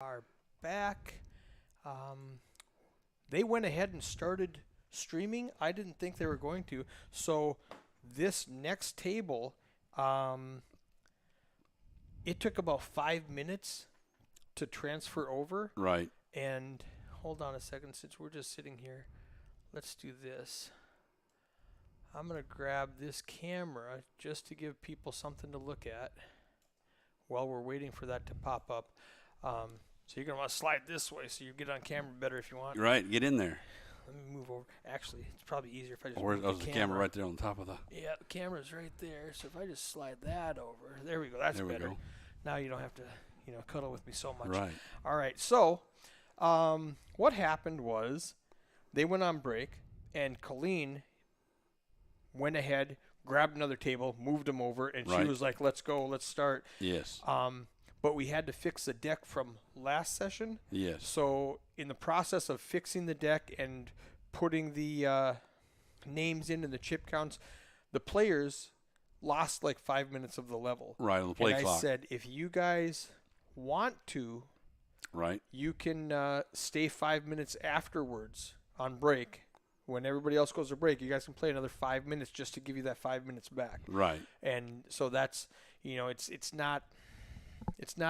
Are back. They went ahead and started streaming. I didn't think they were going to. So this next table, it took about 5 minutes to transfer over. Right. And hold on a second, since we're just sitting here, let's do this. I'm going to grab this camera just to give people something to look at while we're waiting for that to pop up. So you're going to want to slide this way so you get on camera better if you want. Right, get in there. Let me move over. Actually, it's probably easier if I just Or move the camera right there on top of the... Yeah, the camera's right there. So if I just slide that over. There we go. That's better. There we go. Now you don't have to, cuddle with me so much. Right. All right. So what happened was they went on break, and Colleen went ahead, grabbed another table, moved them over, and she was like, let's go, let's start. Yes. But we had to fix the deck from last session. Yes. So in the process of fixing the deck and putting the names in and the chip counts, the players lost like 5 minutes of the level. Right, on the play and clock. I said, if you guys want to, you can stay 5 minutes afterwards on break. When everybody else goes to break, you guys can play another 5 minutes just to give you that 5 minutes back. Right. And so that's, it's not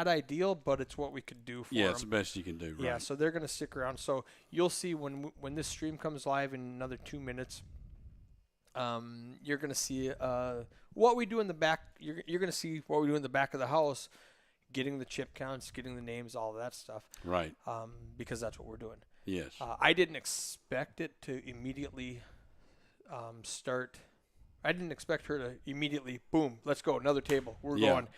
ideal, but it's what we could do for them. Yeah, it's the best you can do. Right. Yeah, so they're going to stick around. So you'll see when this stream comes live in another 2 minutes, you're going to see what we do in the back. You're going to see what we do in the back of the house, getting the chip counts, getting the names, all of that stuff. Right. Because that's what we're doing. Yes. I didn't expect it to immediately start. I didn't expect her to immediately, boom, let's go, another table. We're going.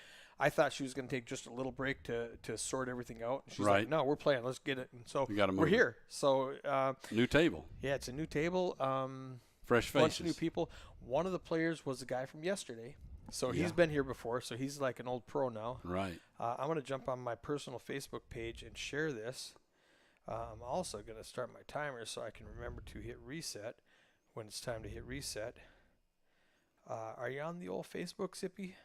I thought she was going to take just a little break to sort everything out. And she's like, no, we're playing. Let's get it. And so we're here. So new table. Yeah, it's a new table. Fresh faces. Bunch of new people. One of the players was the guy from yesterday. So he's been here before. So he's like an old pro now. Right. I'm going to jump on my personal Facebook page and share this. I'm also going to start my timer so I can remember to hit reset when it's time to hit reset. Are you on the old Facebook, Zippy?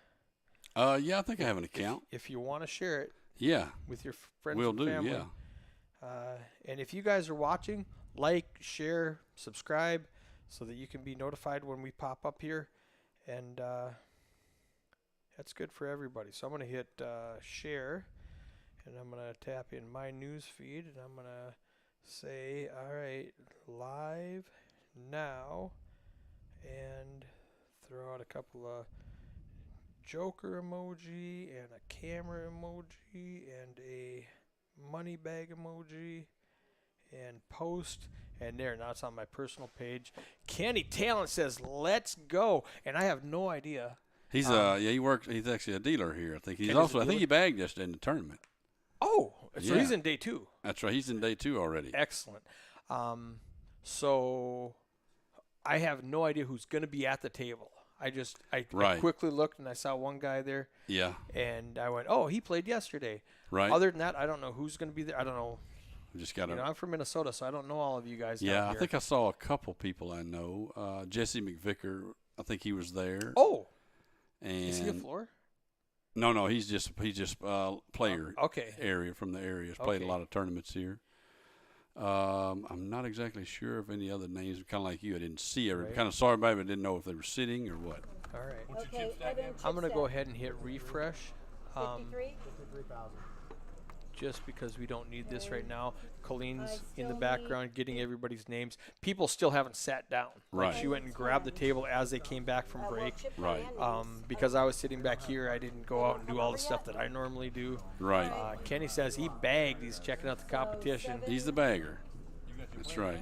Yeah, I think I have an account. If you want to share it, with your friends and family. Yeah. And if you guys are watching, like, share, subscribe, so that you can be notified when we pop up here, and that's good for everybody. So I'm going to hit share, and I'm going to tap in my news feed, and I'm going to say, all right, live now, and throw out a couple of Joker emoji and a camera emoji and a money bag emoji and post, and there, now it's on my personal page. Kenny Talent says let's go, and I have no idea. He's he's actually a dealer here. I think I think he bagged yesterday in the tournament. So he's in day 2. That's right, he's in day 2 already. Excellent. So I have no idea who's going to be at the table. I quickly looked and I saw one guy there. Yeah. And I went, oh, he played yesterday. Right. Other than that, I don't know who's going to be there. I don't know. Just got I'm from Minnesota, so I don't know all of you guys. Yeah, down here. I think I saw a couple people I know. Jesse McVicker, I think he was there. Oh. And is he a floor? No, he's just player. Area from the area. He's played a lot of tournaments here. I'm not exactly sure of any other names. Kind of like you, I didn't see everybody. Kind of sorry about it, but didn't know if they were sitting or what. All right. I'm going to go ahead and hit refresh. 53,000. Just because we don't need this right now. Colleen's in the background getting everybody's names. People still haven't sat down. Right. She went and grabbed the table as they came back from break. Right. Because I was sitting back here, I didn't go out and do all the stuff that I normally do. Right. Kenny says he bagged. He's checking out the competition. He's the bagger. That's right.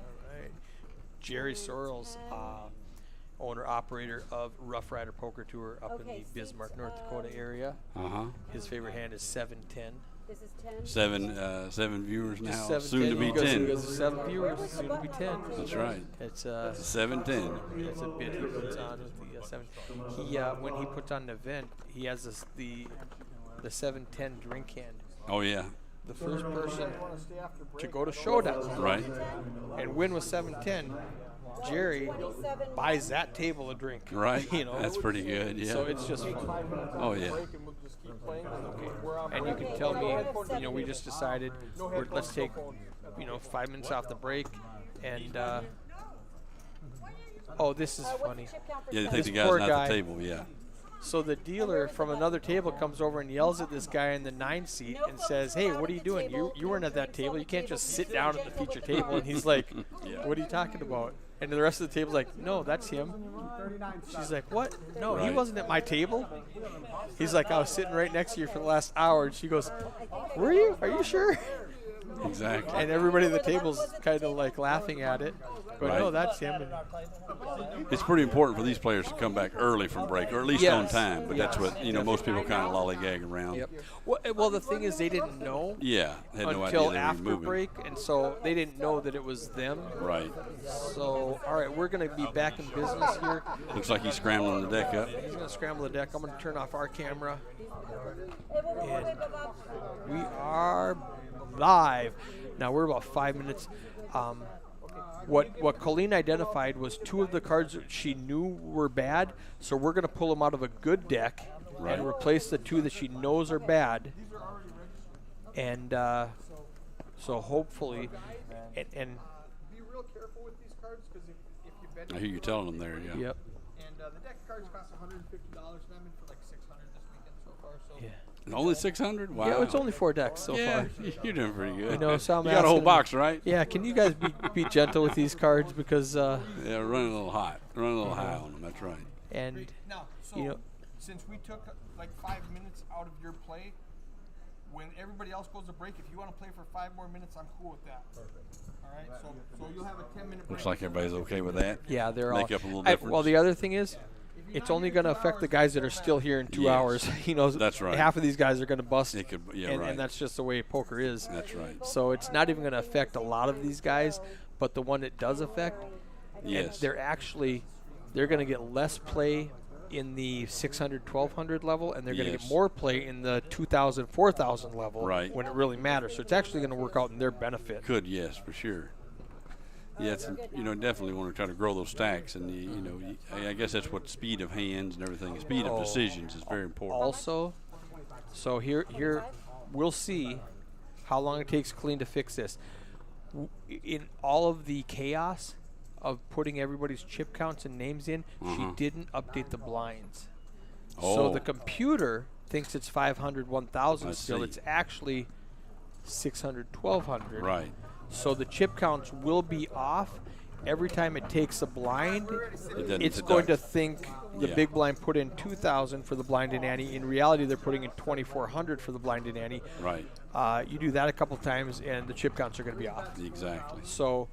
Jerry Sorrells, owner-operator of Rough Rider Poker Tour up in the Bismarck, North Dakota area. His favorite hand is 7-10. This is 10. Seven viewers now. Soon to be 10. Because 7 viewers, soon to be 10. That's right. It's 7-10. It's a bit he puts on with the 7. He when he puts on an event, he has the 7-10 drink hand. Oh yeah. The first person to go to showdown, right, and win with 7-10. Jerry buys that table a drink. Right. That's pretty good. Yeah. So it's just fun. Oh yeah. And you can tell me, we just decided, let's take, 5 minutes off the break, and oh, this is funny. Yeah, they think This the guy's poor not guy. at the table. Yeah. So the dealer from another table comes over and yells at this guy in the 9 seat and says, "Hey, what are you doing? You weren't at that table. You can't just sit down at the feature table." And he's like, "What are you talking about?" And the rest of the table's like, "No, that's him." She's like, "What? No, he Right. wasn't at my table." He's like, "I was sitting right next to you for the last hour." And she goes, "Were you? Are you sure?" Exactly. And everybody at the table's kind of like laughing at it. But Right. no, that's him. And It's pretty important for these players to come back early from break, or at least on time. But that's what most people kind of lollygag around. Yep. Well, the thing is, they didn't know Yeah, had no idea until they were after moving. break, and so they didn't know that it was them. Right. So, all right, we're going to be back in business here. Looks like he's scrambling the deck up. He's going to scramble the deck. I'm going to turn off our camera. And we are live. Now, we're about 5 minutes. What Colleen identified was 2 of the cards that she knew were bad, so we're going to pull them out of a good deck Right. and replace the 2 that she knows are bad. And so hopefully, and be real careful with these cards because if you bet. I hear you telling them there. Yeah. Yep. And the deck of cards cost $150, and I'm in for like $600 this weekend so far. So Yeah. And only 600. Wow. Yeah, it's only 4 decks so yeah, far. you're doing pretty good. So I'm you got a whole asking- box, right? Yeah, can you guys be gentle with these cards because Yeah, running a little hot, running a little high on them. That's right. and now, so you know since we took like 5 minutes out of your play, when everybody else goes to break, if you want to play for 5 more minutes, I'm cool with that. Perfect. All right. So you'll have a 10-minute break. Looks like everybody's okay with that. yeah, they're Make all. up a little Well, difference. the other thing is, it's only going to affect the guys that are still here in 2 Yes. hours. That's right. Half of these guys are going to bust. It could, yeah, and, right. and that's just the way poker is. That's right. So it's not even going to affect a lot of these guys, but the one it does affect, Yes. they're going to get less play in the 600, 1200 level, and they're going to get Yes. more play in the 2000, 4000 level Right. when it really matters. So it's actually going to work out in their benefit. Could, yes, for sure. Yeah, it's, definitely want to try to grow those stacks, and I guess that's what speed of hands and everything, speed of decisions is very important. Also, so here we'll see how long it takes Colleen to fix this. In all of the chaos of putting everybody's chip counts and names in, she didn't update the blinds. So Oh. the computer thinks it's 500, 1000 I still. see. It's actually 600, 1200. Right. So the chip counts will be off. Every time it takes a blind, doesn't it's deduct. going to think the Yeah. big blind put in 2,000 for the blind and ante. In reality, they're putting in 2,400 for the blind and ante. Right. You do that a couple times, and the chip counts are going to be off. Exactly. So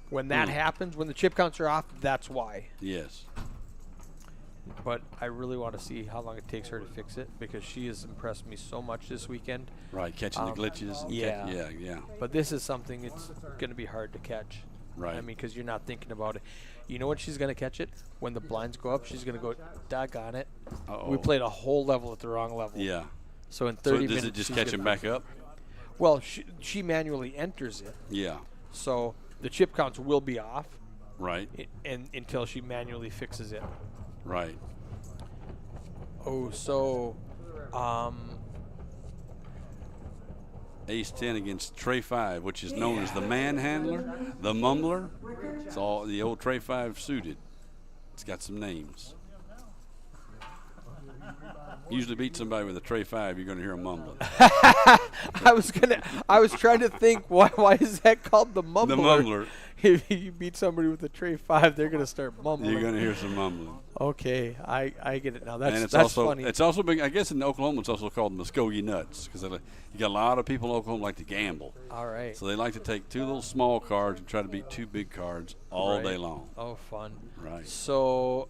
when that happens, when the chip counts are off, that's why. Yes. But I really want to see how long it takes her to fix it because she has impressed me so much this weekend. Right. Catching the glitches. And yeah. yeah. But this is something it's going to be hard to catch. Right. I mean, because you're not thinking about it. You know when she's going to catch it? When the blinds go up, she's going to go, doggone it. Uh-oh. We played a whole level at the wrong level. Yeah. So in So 30 does minutes. it just she's catch gonna- him back up? Well, she manually enters it. Yeah. So the chip counts will be off Right. and until she manually fixes it. Right. Oh, so Ace 10 against Trey 5, which is known as the manhandler, the mumbler. It's all the old Trey 5 suited. It's got some names. Usually beat somebody with a Trey 5, you're going to hear them mumbling. I was trying to think why is that called the mumbler? The mumbler. If you beat somebody with a tray 5, they're going to start mumbling. You're going to hear some mumbling. Okay, I get it now. And That's it's also funny. it's also big. I guess in Oklahoma it's also called Muskogee nuts because you got a lot of people in Oklahoma like to gamble. All right. So they like to take 2 little small cards and try to beat 2 big cards all Right. day long. Oh, fun. Right. So,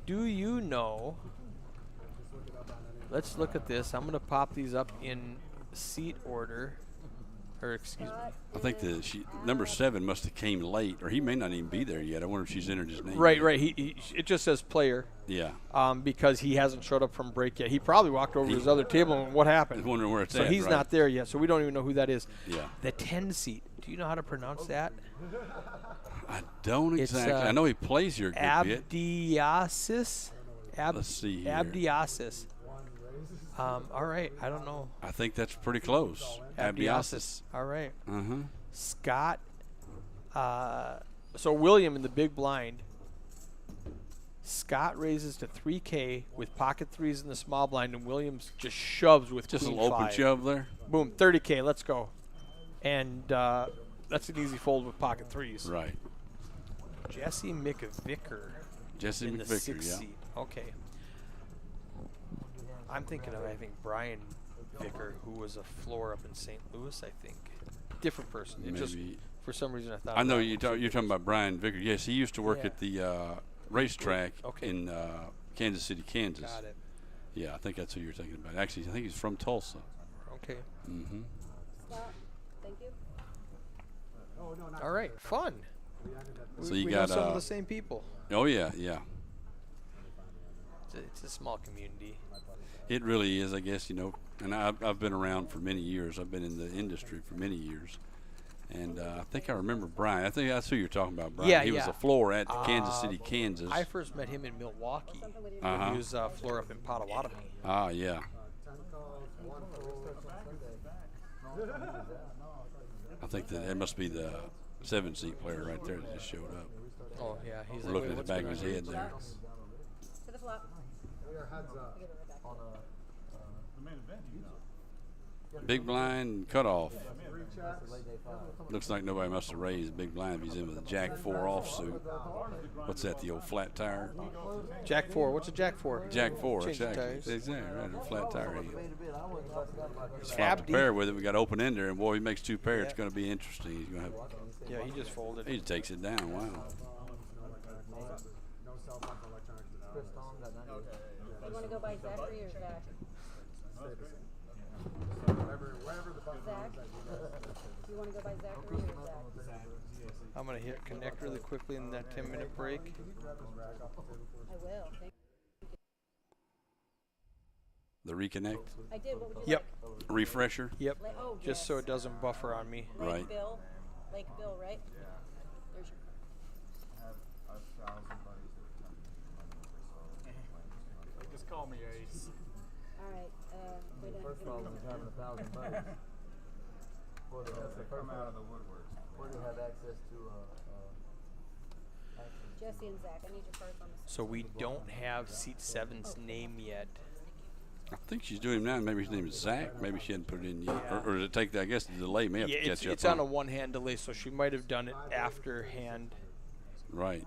do you know? Let's look at this. I'm going to pop these up in seat order. Or excuse me. I think number 7 must have came late, or he may not even be there yet. I wonder if she's entered his name. Right, yet. right. It just says player. Yeah. Because he hasn't showed up from break yet. He probably walked over to his other table and what I happened? was wondering where it's So at. he's right? not there yet. So we don't even know who that is. Yeah. The 10 seat. Do you know how to pronounce that? I don't It's, exactly. I know he plays here a good bit. Abdiasis. Let's see here. Abdiasis. All right. I don't know. I think that's pretty close. Abdiasis. All right. Uh-huh. Scott. So William in the big blind. Scott raises to 3K with pocket threes in the small blind, and Williams just shoves with Just a queen little open 5. shove there. Boom, 30K. Let's go. And that's an easy fold with pocket threes. Right. Jesse McVicker. Jesse in the McVicker, 6th yeah. seat. Okay. I'm thinking of, Brian Vicker, who was a floor up in St. Louis, I think. Different person. It just, Maybe. for some reason, I thought. I know Brian you're talking about Brian Vicker. Yes, he used to work Yeah. at the racetrack Okay. in Kansas City, Kansas. Got it. Yeah, I think that's who you're thinking about. Actually, I think he's from Tulsa. Okay. Mm-hmm. Scott, thank you. All right. Fun. So we you know got some of the same people. oh yeah, yeah. It's a small community. It really is, I guess, you know. And I've been around for many years. I've been in the industry for many years. And I think I remember Brian. I think that's who you're talking about, Brian. Yeah, he was yeah. a floor at Kansas City, Kansas. I first met him in Milwaukee. Uh-huh. He was floor up in Potawatomi. Ah, yeah. I think that it must be the 7-seat player right there that just showed up. Oh, yeah. He's We're looking at the back of his head there. To the flop. Big blind cutoff. Looks like nobody must have raised big blind if he's in with a Jack 4 offsuit. What's that, the old flat tire? Jack 4. What's a Jack 4? Jack 4, Change the exactly. tires. Exactly, right, a flat tire hand. He's flopped a Abdi. pair with it. We got open ender, and boy, he makes 2 pairs. It's Yeah. going to be interesting. He's going to have. Yeah, he just folded. He takes it down. Wow. You want to go by Zachary or Zach? Zach? You want to go by Zachary or Zach? I'm going to hit connect really quickly in that 10-minute break. I will. Thank The reconnect, I did. What would you Yep. refresher. Yep. like? Oh, Just yes. so it doesn't buffer on me. Lake Right. Bill. Lake Bill, right? There's your Just call me Ace. All right. Wait a minute. having 1,000 buddies. That's the first out of the woodwork. Where do you have access to Jesse and Zach, I need your first on this. So we don't have seat 7's name yet. I think she's doing him now. Maybe his name is Zach. Maybe she hadn't put it in yet. Yeah. Or does it take, I guess, the delay may have Yeah, to catch it's up on a one-hand delay, so she might have done it after hand. Right.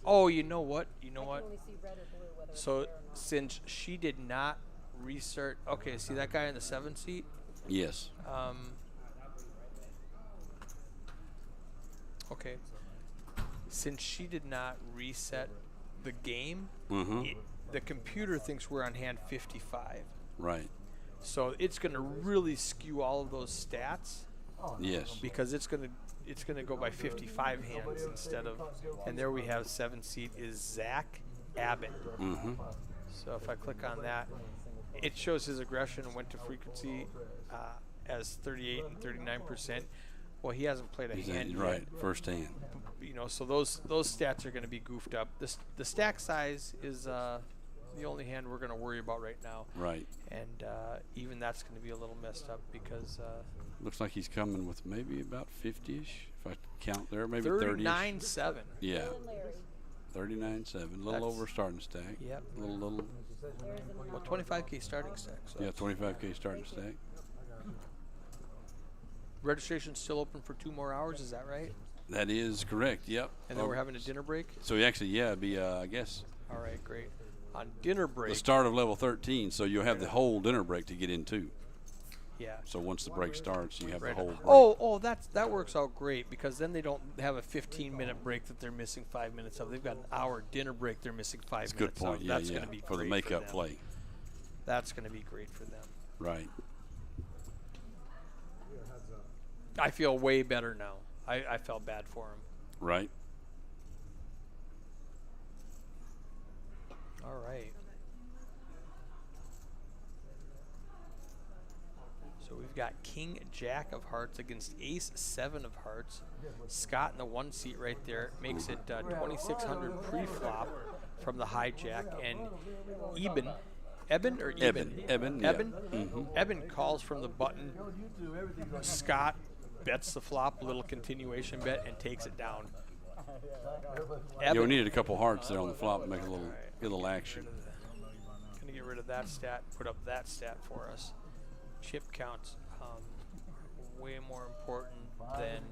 Oh, you know what? You know I what? can only see red or blue, whether it's So there or not. since she did not restart, okay, see that guy in the 7 seat? Yes. Okay. Since she did not reset the game, Mm-hmm. the computer thinks we're on hand 55. Right. So it's going to really skew all of those stats Yes. because it's going to go by 55 hands instead of, and there we have 7 seat is Zach Abbott. Mm-hmm. So if I click on that, it shows his aggression went to frequency as 38 and 39%. Well, he hasn't played a He's hand yet. right. First hand. You know, so those stats are going to be goofed up. The stack size is the only hand we're going to worry about right now. Right. And even that's going to be a little messed up because Looks like he's coming with maybe about 50-ish, if I count there. Maybe 30. 39-7. Yeah. Bill and Larry. 39.7. A little That's- over starting stack. Yep. Little. Larry's in the Well, number. 25K starting stack. So Yeah, 25K starting stack. registration's still open for 2 more hours. Is that right? That is correct. Yep. And then we're having a dinner break. So actually, yeah, it'd be I guess All right, great. On dinner break. the start of level 13. So you'll have the whole dinner break to get into. Yeah. So once the break starts, you have the Right. whole break. Oh, that works out great because then they don't have a 15-minute break that they're missing 5 minutes of. They've got an hour dinner break they're missing 5 That's a minutes good point. of. Yeah, That's yeah. going to be For the great makeup them. play. That's going to be great for them. Right. I feel way better now. I felt bad for him. Right. All right. So we've got King Jack of Hearts against Ace 7 of Hearts. Scott in the 1 seat right there makes it 2600 pre-flop. from the hijack, and Eben, or Eben? Eben, yeah. Eben? Eben calls from the button. Scott bets the flop, a little continuation bet, and takes it down. Yeah, we Eben, needed a couple hearts there on the flop to make a little, get a little action. gonna get rid of that stat, put up that stat for us. Chip counts way more important than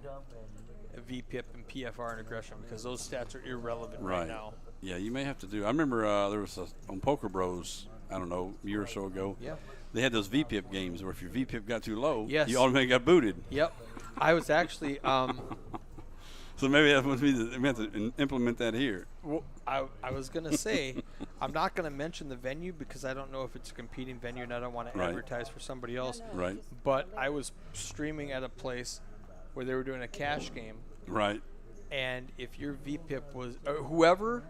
a VPIP and PFR and aggression, because those stats are irrelevant right now. Yeah, you may have to do. I remember there was on Poker Bros, I don't know, a year or so ago. Yeah. They had those VPIP games where if your VPIP got too low, Yes. you automatically got booted. Yep. I was actually So maybe that must be we have to implement that here. well, I was gonna say I'm not gonna mention the venue because I don't know if it's a competing venue and I don't want to Right. advertise for somebody else. Right. But I was streaming at a place where they were doing a cash game, Right. and if your VPIP was whoever,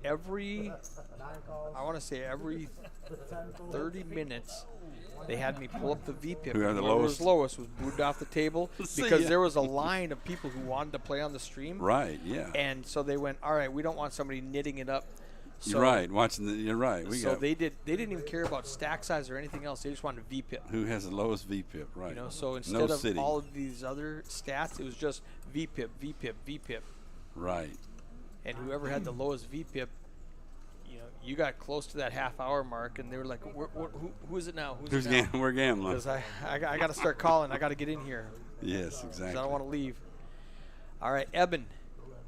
every 30 minutes, they had me pull up the VPIP. Who had the Whoever was lowest? lowest was booted off the table See because ya. there was a line of people who wanted to play on the stream. Right. Yeah. And so they went, all right, we don't want somebody knitting it up. So, You're right. Watching the. You're right. We So got they didn't even care about stack size or anything else. They just wanted VPIP. who has the lowest VPIP. Right. You know, so instead no of city. all of these other stats, it was just VPIP, VPIP, VPIP. Right. And whoever had the lowest VPIP, you know, you got close to that half-hour mark, and they were like, who is it now? Who's it now? We're gambling. Because I got to start calling. I got to get in here. Yes, 'Cause exactly. I don't want to leave. All right, Eben,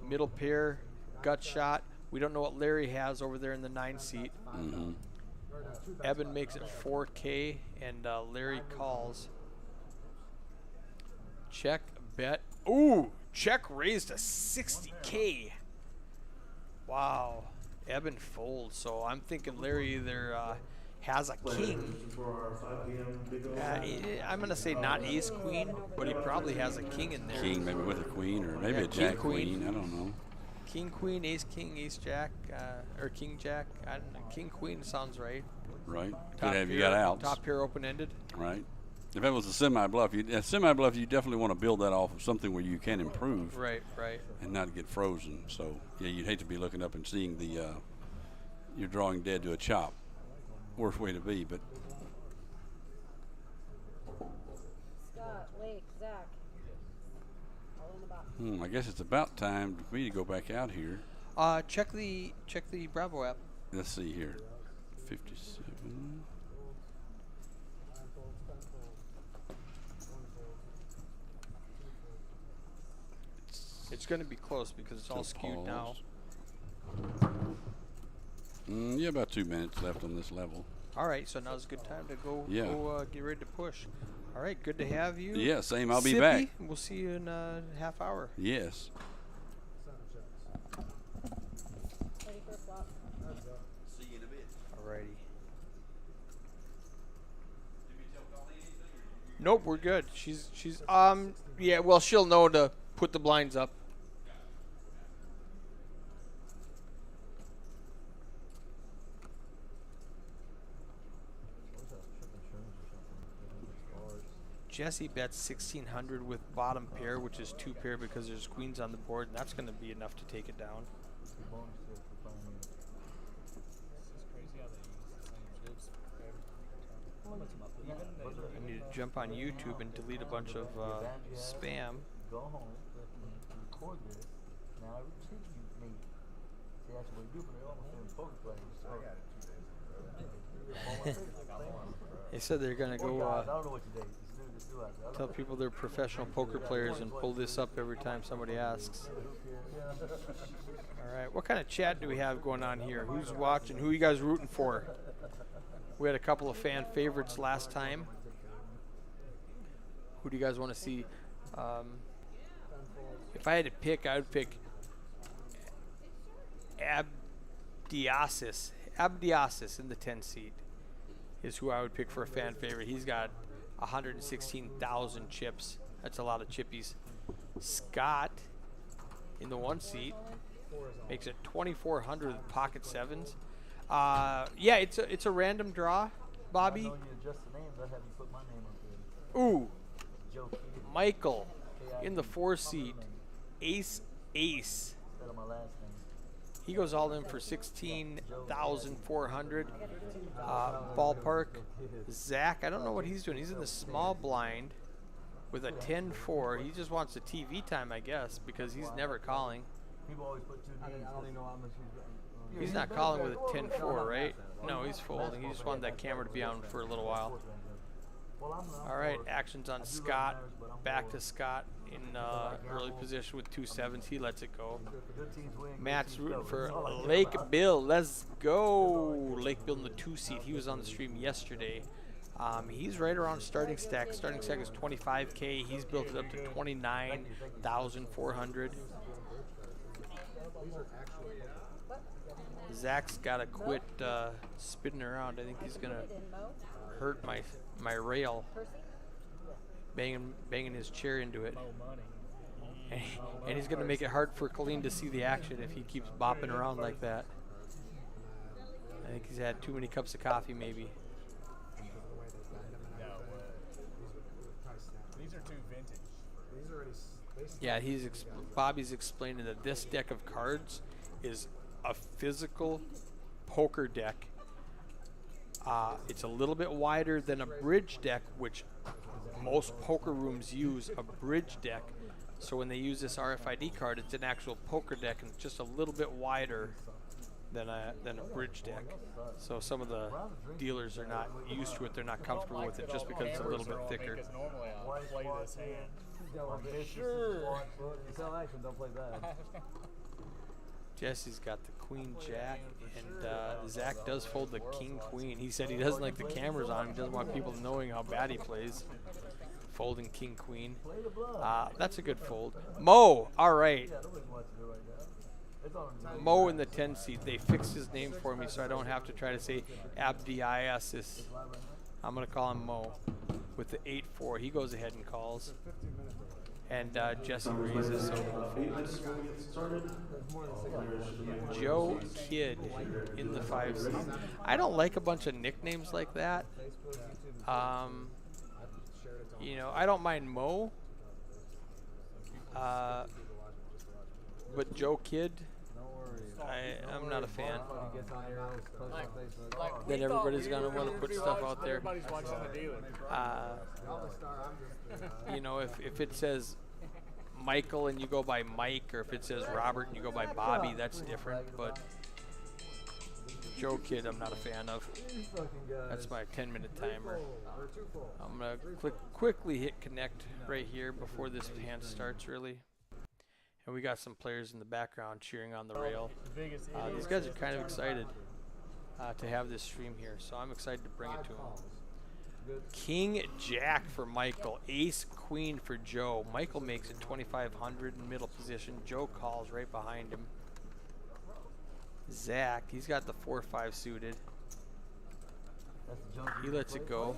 middle pair, gut shot. We don't know what Larry has over there in the 9 seat. Mm-hmm. Eben makes it 4K, and Larry calls. Check, bet. Ooh, check raised to 60K. Wow. Eben folds, so I'm thinking Larry either has a king. I'm going to say not ace queen, but he probably has a king in there. King, maybe with a queen, or maybe Yeah, a jack king, queen. queen. I don't know. King, queen, ace, king, ace, jack, or king, jack. I don't know. King, queen sounds right. Right. Could Top have you pair- got outs. Top pair open-ended. Right. If that was a semi-bluff, you definitely want to build that off of something where you can improve Right. and not get frozen. So yeah, you'd hate to be looking up and seeing the you're drawing dead to a chop. Worst way to be, but Scott, Lake, Zach. All in the box. I guess it's about time for me to go back out here. Check the Bravo app. Let's see here. 57. It's going to be close because it's all Still skewed now. paused. Yeah, about 2 minutes left on this level. All right, so now's a good time to go, Yeah. get ready to push. All right, good to have you. Yeah, same. I'll be Sippy, back. We'll see you in a half hour. Yes. Ready for a flop. See you in a bit. All righty. Nope, we're good. She's yeah, well, she'll know to put the blinds up. Jesse bets 1,600 with bottom pair, which is 2 pair because there's queens on the board, and that's going to be enough to take it down. I need to jump on YouTube and delete a bunch of spam. Go home and record this. Now every tip you make, see that's what we do for the almost poker players. They said they're going to go I don't know what you did. Just do it. tell people they're professional poker players and pull this up every time somebody asks. All right, what kind of chat do we have going on here? Who's watching? Who are you guys rooting for? We had a couple of fan favorites last time. Who do you guys want to see? If I had to pick, I would pick Abdiasis. Abdiasis in the 10 seat is who I would pick for a fan favorite. He's got 116,000 chips. That's a lot of chippies. Scott in the 1 seat makes it 2,400 with pocket sevens. Yeah, it's a random draw, Bobby. I know you adjust the names. I have you put my name up there. Ooh, Joe Kidd. Michael in the 4 seat. Ace. Instead of my last name. He goes all in for 16,400. Ballpark. Zach, I don't know what he's doing. He's in the small blind with a 10-4. He just wants the TV time, I guess, because he's never calling. People always put 2 Ds. I don't even know how much He's not calling with a 10-4, right? No, he's folding. He just wanted that camera to be on for a little while. All right, actions on Scott. Back to Scott in early position with 2 sevens. He lets it go. Matt's rooting for Lake Bill. Let's go. Lake Bill in the 2 seat. He was on the stream yesterday. He's right around starting stack. Starting stack is 25K. He's built it up to 29,400. Zach's got to quit spinning around. I think he's going to hurt my rail. Banging his chair into it. And he's going to make it hard for Colleen to see the action if he keeps bopping around like that. I think he's had too many cups of coffee, maybe. These are too vintage. Yeah, Bobby's explaining that this deck of cards is a physical poker deck. It's a little bit wider than a bridge deck, which most poker rooms use a bridge deck. So when they use this RFID card, it's an actual poker deck, and it's just a little bit wider than a bridge deck. So some of the dealers are not used to it; they're not comfortable with it just because it's a little bit thicker. Because normally I'll play this hand. Sure. You sell action, don't play bad. Jesse's got the Queen Jack, and Zach does fold the King Queen. He said he doesn't like the cameras on him. He doesn't want people knowing how bad he plays. Folding King Queen. That's a good fold. Mo, all right. Mo in the 10 seat. They fixed his name for me, so I don't have to try to say Abdiasis. I'm going to call him Mo with the 8-4. He goes ahead and calls. And Jesse raises, so folds. Joe Kidd in the 5 seat. I don't like a bunch of nicknames like that. You know, I don't mind Mo. But Joe Kidd, I'm not a fan. Then everybody's gonna want to put stuff out there. Everybody's watching the dealer. You know, if it says Michael and you go by Mike, or if it says Robert and you go by Bobby, that's different. But Joe Kidd, I'm not a fan of. That's my 10-minute timer. I'm gonna quickly hit connect right here before this hand starts, really. And we got some players in the background cheering on the rail. These guys are kind of excited to have this stream here, so I'm excited to bring it to them. King Jack for Michael, Ace Queen for Joe. Michael makes it 2,500 in middle position. Joe calls right behind him. Zach, he's got the 4-5 suited. He lets it go.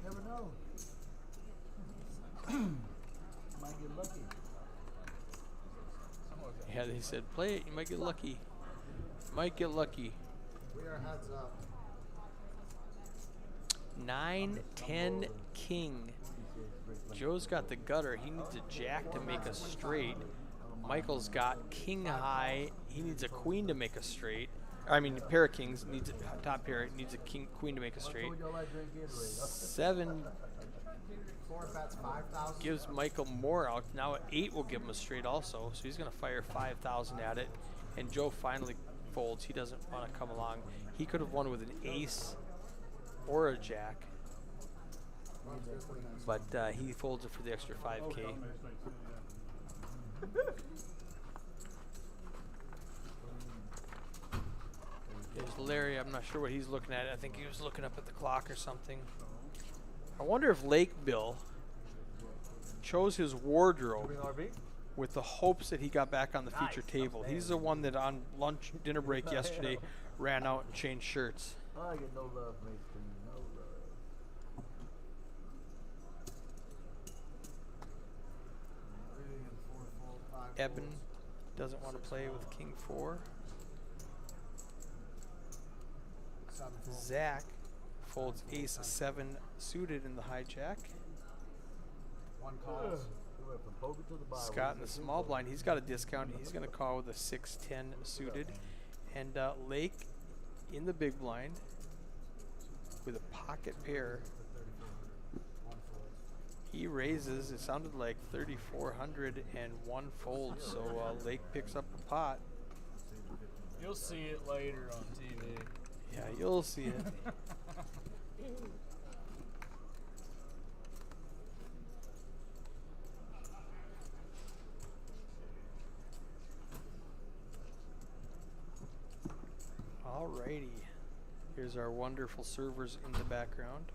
Never know. Might get lucky. Yeah, they said play it. You might get lucky. Might get lucky. We are heads up. 9-10 King. Joe's got the gutter. He needs a jack to make a straight. Michael's got king high. He needs a queen to make a straight. I mean, a pair of kings needs a top pair. Needs a queen to make a straight. 7 gives Michael more out. Now an 8 will give him a straight also. So he's going to fire 5,000 at it. And Joe finally folds. He doesn't want to come along. He could have won with an ace or a jack. But he folds it for the extra 5K. There's Larry. I'm not sure what he's looking at. I think he was looking up at the clock or something. I wonder if Lake Bill chose his wardrobe with the hopes that he got back on the feature table. He's the one that on lunch dinner break yesterday ran out and changed shirts. I get no love, mate. No love. Eben doesn't want to play with King 4. Zach folds ace 7 suited in the hijack. One calls. went from poker to the Bible. Scott in the small blind, he's got a discount. He's going to call with a 6-10 suited. And Lake in the big blind with a pocket pair. He raises, it sounded like 3,400 and one fold. So Lake picks up the pot. You'll see it later on TV. Yeah, you'll see it. Alrighty. Here's our wonderful servers in the background.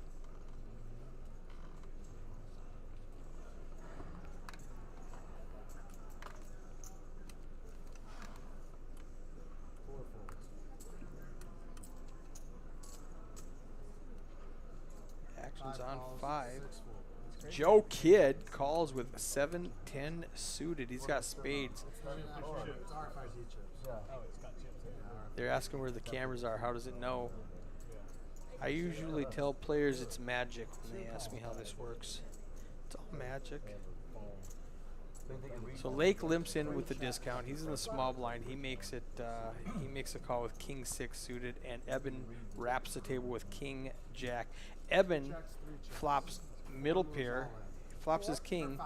Action's on 5. Joe Kidd calls with 7-10 suited. He's got spades. They're asking where the cameras are. How does it know? I usually tell players it's magic when they ask me how this works. It's all magic. So Lake limps in with the discount. He's in the small blind. He makes it. He makes a call with King 6 suited, and Eben wraps the table with King Jack. Eben flops middle pair, flops his king.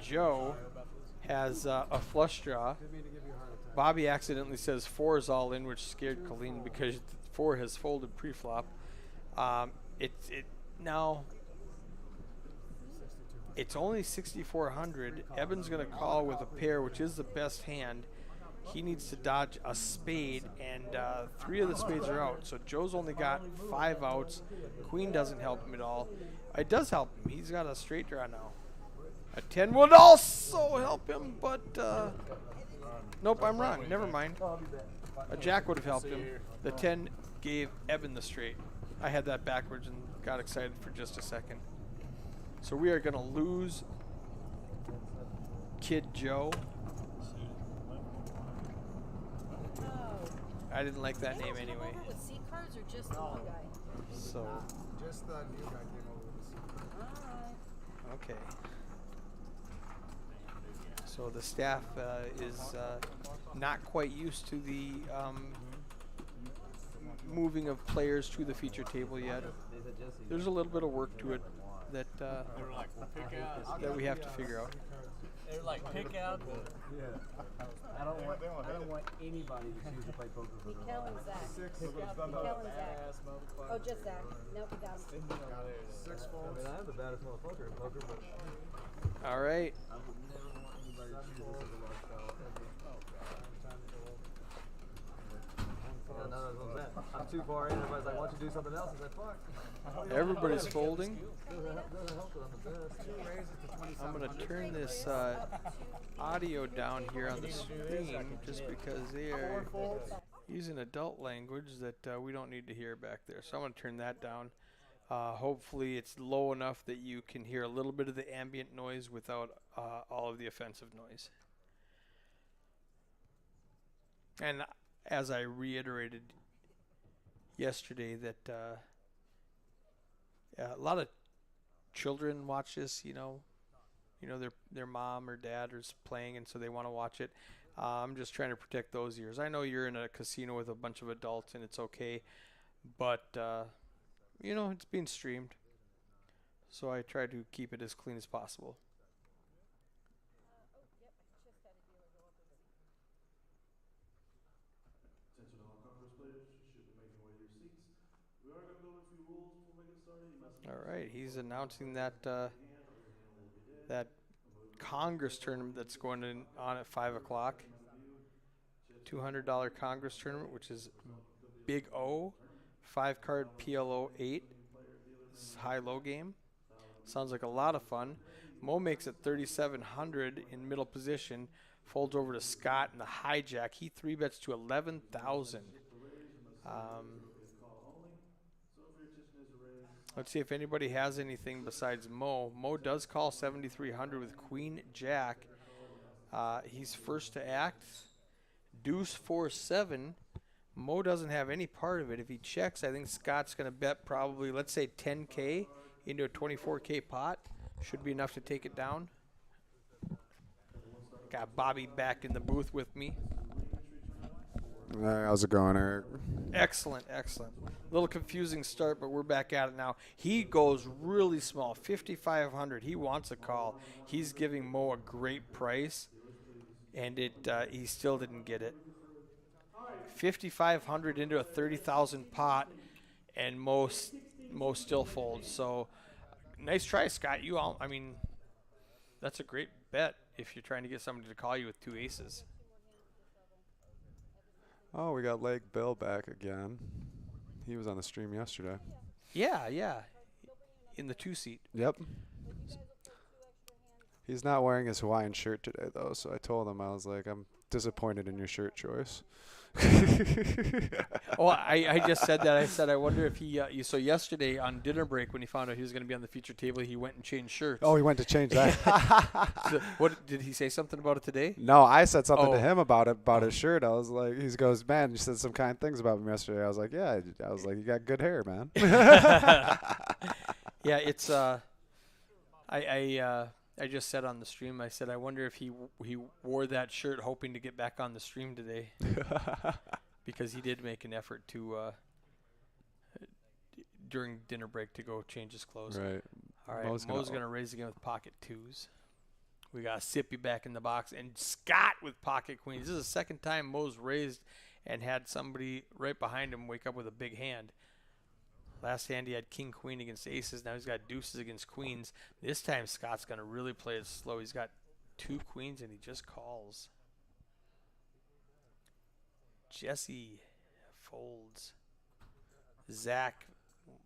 Joe has a flush draw. Bobby accidentally says 4 is all in, which scared Colleen because 4 has folded pre-flop. Now it's only 6,400. Eben's going to call with a pair, which is the best hand. He needs to dodge a spade, and 3 of the spades are out. So Joe's only got 5 outs. Queen doesn't help him at all. It does help him. He's got a straight draw now. A 10 would also help him, but nope, I'm wrong. Never mind. A jack would have helped him. The 10 gave Eben the straight. I had that backwards and got excited for just a second. So we are going to lose Kid Joe. I didn't like that name anyway. With C cards or just the one guy? So, Just the new guy came over with us. Alright. okay. So the staff is not quite used to the moving of players to the feature table yet. There's a little bit of work to it that They were like, we'll pick out. that we have to figure out. They were like, pick out the. I don't want anybody to choose to play poker for the Kel and Zach. Kel and Zach. Ass motherfucker. Oh, just Zach. Nope, we got him. Sitting over there. Six I folds. mean, I am the baddest motherfucker in poker, but All right. I would never want anybody to choose this as a lifestyle ever. Yeah, no, that's what I'm saying. I'm too far in. Everybody's like, why don't you do something else? I said, fuck. Everybody's folding. Doesn't help that I'm the best. I'm going to turn this audio down here on the screen just because they are using adult language that we don't need to hear back there. So I'm going to turn that down. Hopefully it's low enough that you can hear a little bit of the ambient noise without all of the offensive noise. And as I reiterated yesterday that a lot of children watch this, you know their mom or dad is playing, and so they want to watch it. I'm just trying to protect those ears. I know you're in a casino with a bunch of adults and it's okay, but it's being streamed, so I try to keep it as clean as possible. All right, he's announcing that that Congress tournament that's going on at 5 o'clock. $200 Congress tournament, which is Big O, 5-card PLO 8. This is high-low game. Sounds like a lot of fun. Mo makes it 3,700 in middle position. Folds over to Scott in the hijack. He 3-bets to 11,000. Let's see if anybody has anything besides Mo. Mo does call 7,300 with Queen Jack. He's first to act. Deuce 4-7. Mo doesn't have any part of it. If he checks, I think Scott's going to bet probably, let's say, 10K into a 24K pot. Should be enough to take it down. Got Bobby back in the booth with me. How's it going, Eric? Excellent, excellent. A little confusing start, but we're back at it now. He goes really small, 5,500. He wants a call. He's giving Mo a great price, and he still didn't get it. 5,500 into a 30,000 pot, and Mo still folds. So nice try, Scott. I mean, that's a great bet if you're trying to get somebody to call you with two aces. Oh, we got Lake Bill back again. He was on the stream yesterday. Yeah. In the 2-seat. Yep. He's not wearing his Hawaiian shirt today, though, so I told him, I was like, I'm disappointed in your shirt choice. Oh, I just said that. I said, I wonder if he, so yesterday on dinner break when he found out he was going to be on the feature table, he went and changed shirts. Oh, he went to change that. So, what, did he say something about it today? No, I said something to Oh. him about his shirt. I was like, he goes, man, you said some kind things about me yesterday. I was like, yeah. I was like, you got good hair, man. Yeah, it's, I just said on the stream, I said, I wonder if he wore that shirt hoping to get back on the stream today. Because he did make an effort to, during dinner break, to go change his clothes. Right. All right, Mo's Mo's gonna- going to raise again with pocket twos. We got Sippy back in the box, and Scott with pocket queens. This is the second time Mo's raised and had somebody right behind him wake up with a big hand. Last hand he had king queen against aces. Now he's got deuces against queens. This time Scott's going to really play it slow. He's got two queens, and he just calls. Jesse folds. Zach,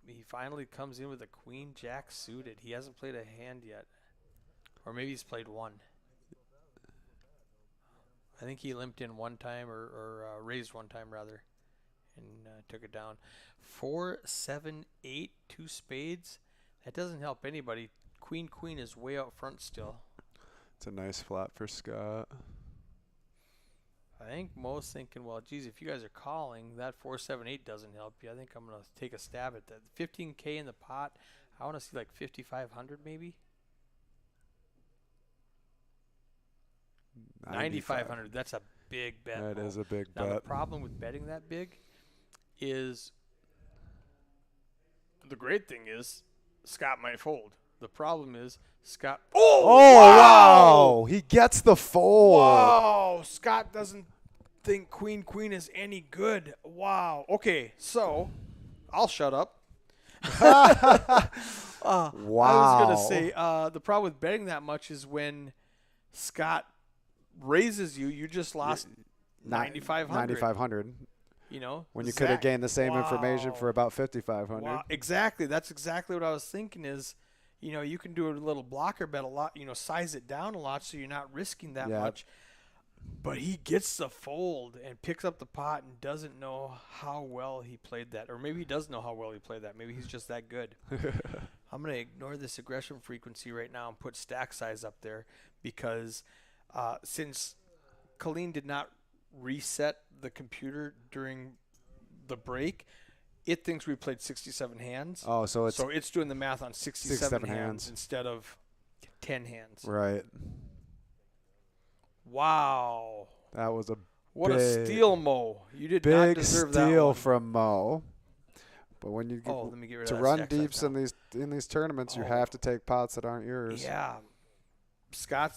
he finally comes in with a queen jack suited. He hasn't played a hand yet. Or maybe he's played one. I think he limped in one time or raised one time rather and took it down. 4, 7, 8, 2 spades. That doesn't help anybody. Queen is way out front still. It's a nice flop for Scott. I think Mo's thinking, well, geez, if you guys are calling, that 4, 7, 8 doesn't help you. I think I'm going to take a stab at that. 15K in the pot. I want to see like 5,500 maybe. 9,500. That's a big bet. That Mo. is a big Now the bet. problem with betting that big is the great thing is Scott might fold. The problem is Scott. Oh, wow. He gets the fold. Wow, Scott doesn't think queen is any good. Wow. Okay, so I'll shut up. Wow. I was going to say the problem with betting that much is when Scott raises you, you just lost 9,500. 9,500. You know, When you could have Zach- gained the same information Wow. for about 5,500. Wow, exactly. That's exactly what I was thinking is, you know, you can do a little blocker bet a lot, you know, size it down a lot so you're not risking that Yeah. much. But he gets the fold and picks up the pot and doesn't know how well he played that. Or maybe he does know how well he played that. Maybe he's just that good. I'm going to ignore this aggression frequency right now and put stack size up there because since Colleen did not reset the computer during the break, it thinks we played 67 hands. Oh, so it's doing the math on 67 hands instead of 10 hands. right. Wow. That was a What a big, steal, Mo. You did not big deserve that steal one. from Mo. But when you get Oh, let me get rid to of that run stack size deeps now. in these tournaments, you Oh. have to take pots that aren't yours. Yeah.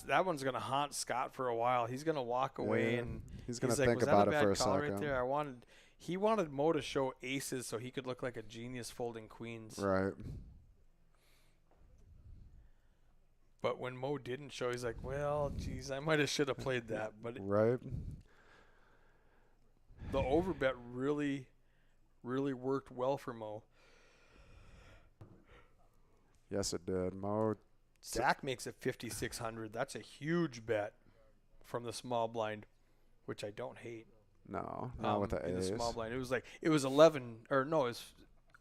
That one's going to haunt Scott for a while. He's going to walk away Yeah. and He's gonna like, think was about that it a for bad a call second. right there? He wanted Mo to show aces so he could look like a genius folding queens. Right. But when Mo didn't show, he's like, well, geez, I might have should have played that. But Right. the overbet really, really worked well for Mo. Yes, it did. Mo. Zach makes it 5,600. That's a huge bet from the small blind, which I don't hate. No, not with the in ace. the small blind. It was 11 or no, it was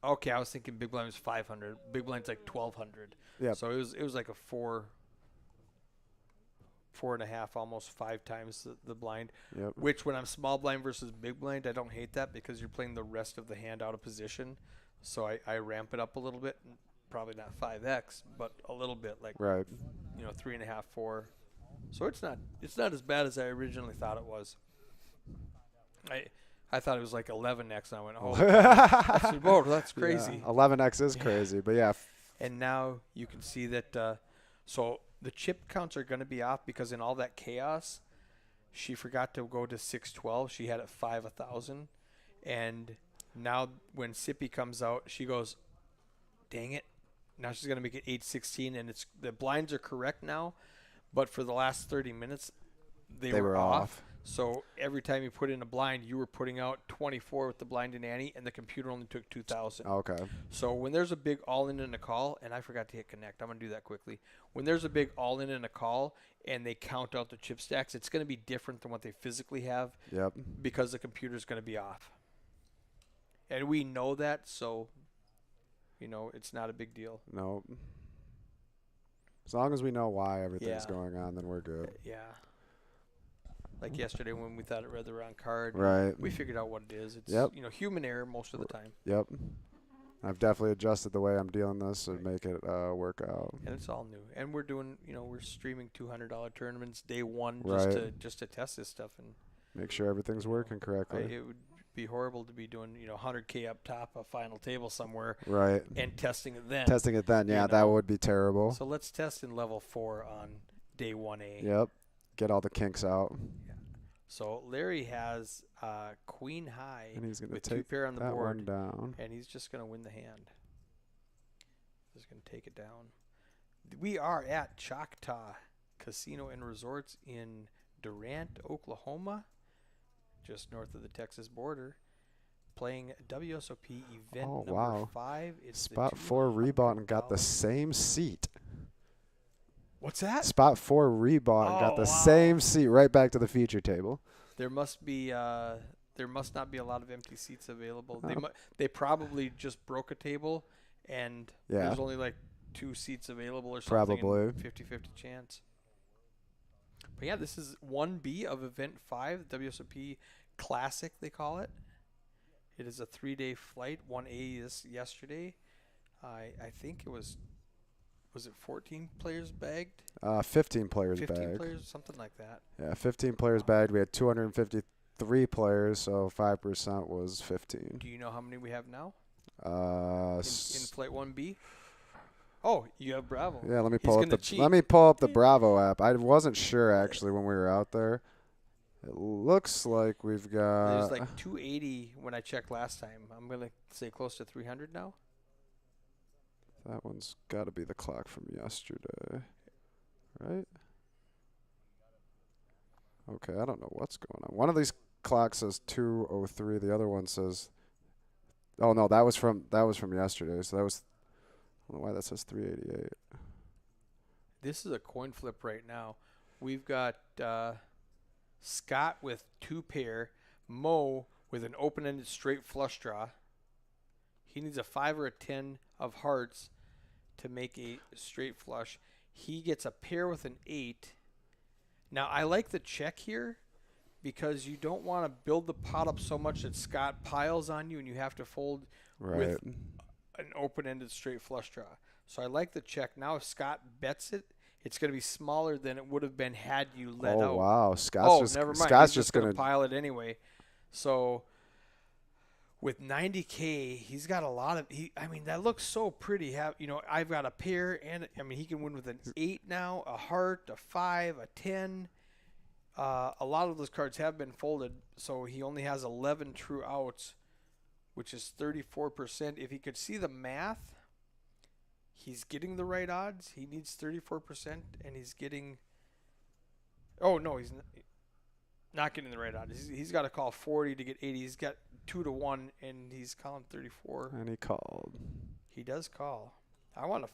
okay. I was thinking big blind was 500. Big blind's like 1,200. Yep. So it was like a 4.5, almost 5 times the blind. Yep. Which when I'm small blind versus big blind, I don't hate that because you're playing the rest of the hand out of position. So I ramp it up a little bit. Probably not 5x, but a little bit, like Right. 3.5, 4. So it's not as bad as I originally thought it was. I thought it was like 11x, and I went, oh, that's crazy. Yeah, 11x is crazy, but yeah. And now you can see that. So the chip counts are going to be off because in all that chaos, she forgot to go to 612. She had it 5,000, and now when Sippy comes out, she goes, "Dang it!" Now she's going to make it 816, and the blinds are correct now, but for the last 30 minutes, they were off. So every time you put in a blind, you were putting out 24 with the blind in Annie, and the computer only took 2,000. Okay. So when there's a big all-in and a call, and I forgot to hit connect, I'm going to do that quickly. When there's a big all-in and a call, and they count out the chip stacks, it's going to be different than what they physically have. Yep. Because the computer's going to be off. And we know that, so, it's not a big deal. No. As long as we know why everything's going on, then we're good. Yeah. Like yesterday when we thought it read the wrong card. Right. We figured out what it is. It's, human error most of the time. Yep. I've definitely adjusted the way I'm dealing this to make it work out. And it's all new. And we're doing, we're streaming $200 tournaments day one just to test this stuff and make sure everything's working correctly. It would be horrible to be doing, $100K up top a final table somewhere. Right. And testing it then. Yeah, that would be terrible. So let's test in level 4 on day 1A. Yep. Get all the kinks out. Yeah. So Larry has queen high and he's gonna with take 2 pair on the that board. one down. And he's just going to win the hand. He's going to take it down. We are at Choctaw Casino and Resorts in Durant, Oklahoma, just north of the Texas border, playing WSOP event number 5. It's Spot 4 rebought and got the same seat. What's that? Spot 4 rebought and got the same seat right back to the feature table. There must not be a lot of empty seats available. They probably just broke a table, and there's only like 2 seats available or something. Probably 50-50 chance. But yeah, this is 1B of event 5, WSOP Classic they call it. It is a 3-day flight. 1A is yesterday. I think it was it 14 players bagged? 15 players 15 bagged. Players, something like that. Yeah, 15 players bagged. We had 253 players, so 5% was 15. Do you know how many we have now? In Flight 1B? Oh, you have Bravo. Yeah, let me He's pull up the Bravo app. I wasn't sure actually when we were out there. It looks like we've got. There's like 280 when I checked last time. I'm gonna say close to 300 now. That one's got to be the clock from yesterday, right? Okay, I don't know what's going on. One of these clocks says 2:03. The other one says. Oh no, that was from yesterday. So that was. I don't know why that says 388. This is a coin flip right now. We've got Scott with 2 pair, Mo with an open-ended straight flush draw. He needs a 5 or a 10 of hearts to make a straight flush. He gets a pair with an 8. Now, I like the check here because you don't want to build the pot up so much that Scott piles on you and you have to fold with an open-ended straight flush draw. So I like the check. Now, if Scott bets it, it's going to be smaller than it would have been had you let out. Oh, wow. Never mind. Scott's He's just going to pile it anyway. So with 90K, he's got a lot of. That looks so pretty. I've got a pair, and he can win with an 8 now, a heart, a 5, a 10. A lot of those cards have been folded, so he only has 11 true outs, which is 34%. If he could see the math, he's getting the right odds. He needs 34%, and he's getting. Oh no, he's not getting the right odds. He's got to call 40 to get 80. He's got 2-1, and he's calling 34. And he called. He does call. I want to.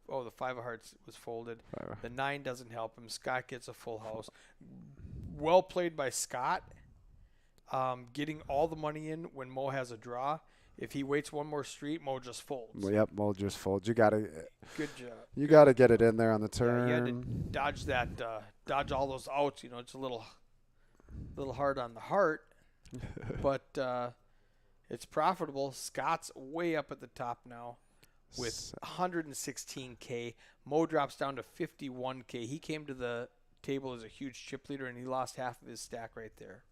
Oh, the 5 of hearts was folded. The 9 doesn't help him. Scott gets a full house. Well played by Scott. Getting all the money in when Mo has a draw. If he waits one more street, Mo just folds. Well, yep, Mo just folds. You gotta. Good job. You gotta get it in there on the turn. Yeah, you had to dodge that. Dodge all those outs. It's a little hard on the heart, but it's profitable. Scott's way up at the top now with 116K. Mo drops down to 51K. He came to the table is a huge chip leader, and he lost half of his stack right there.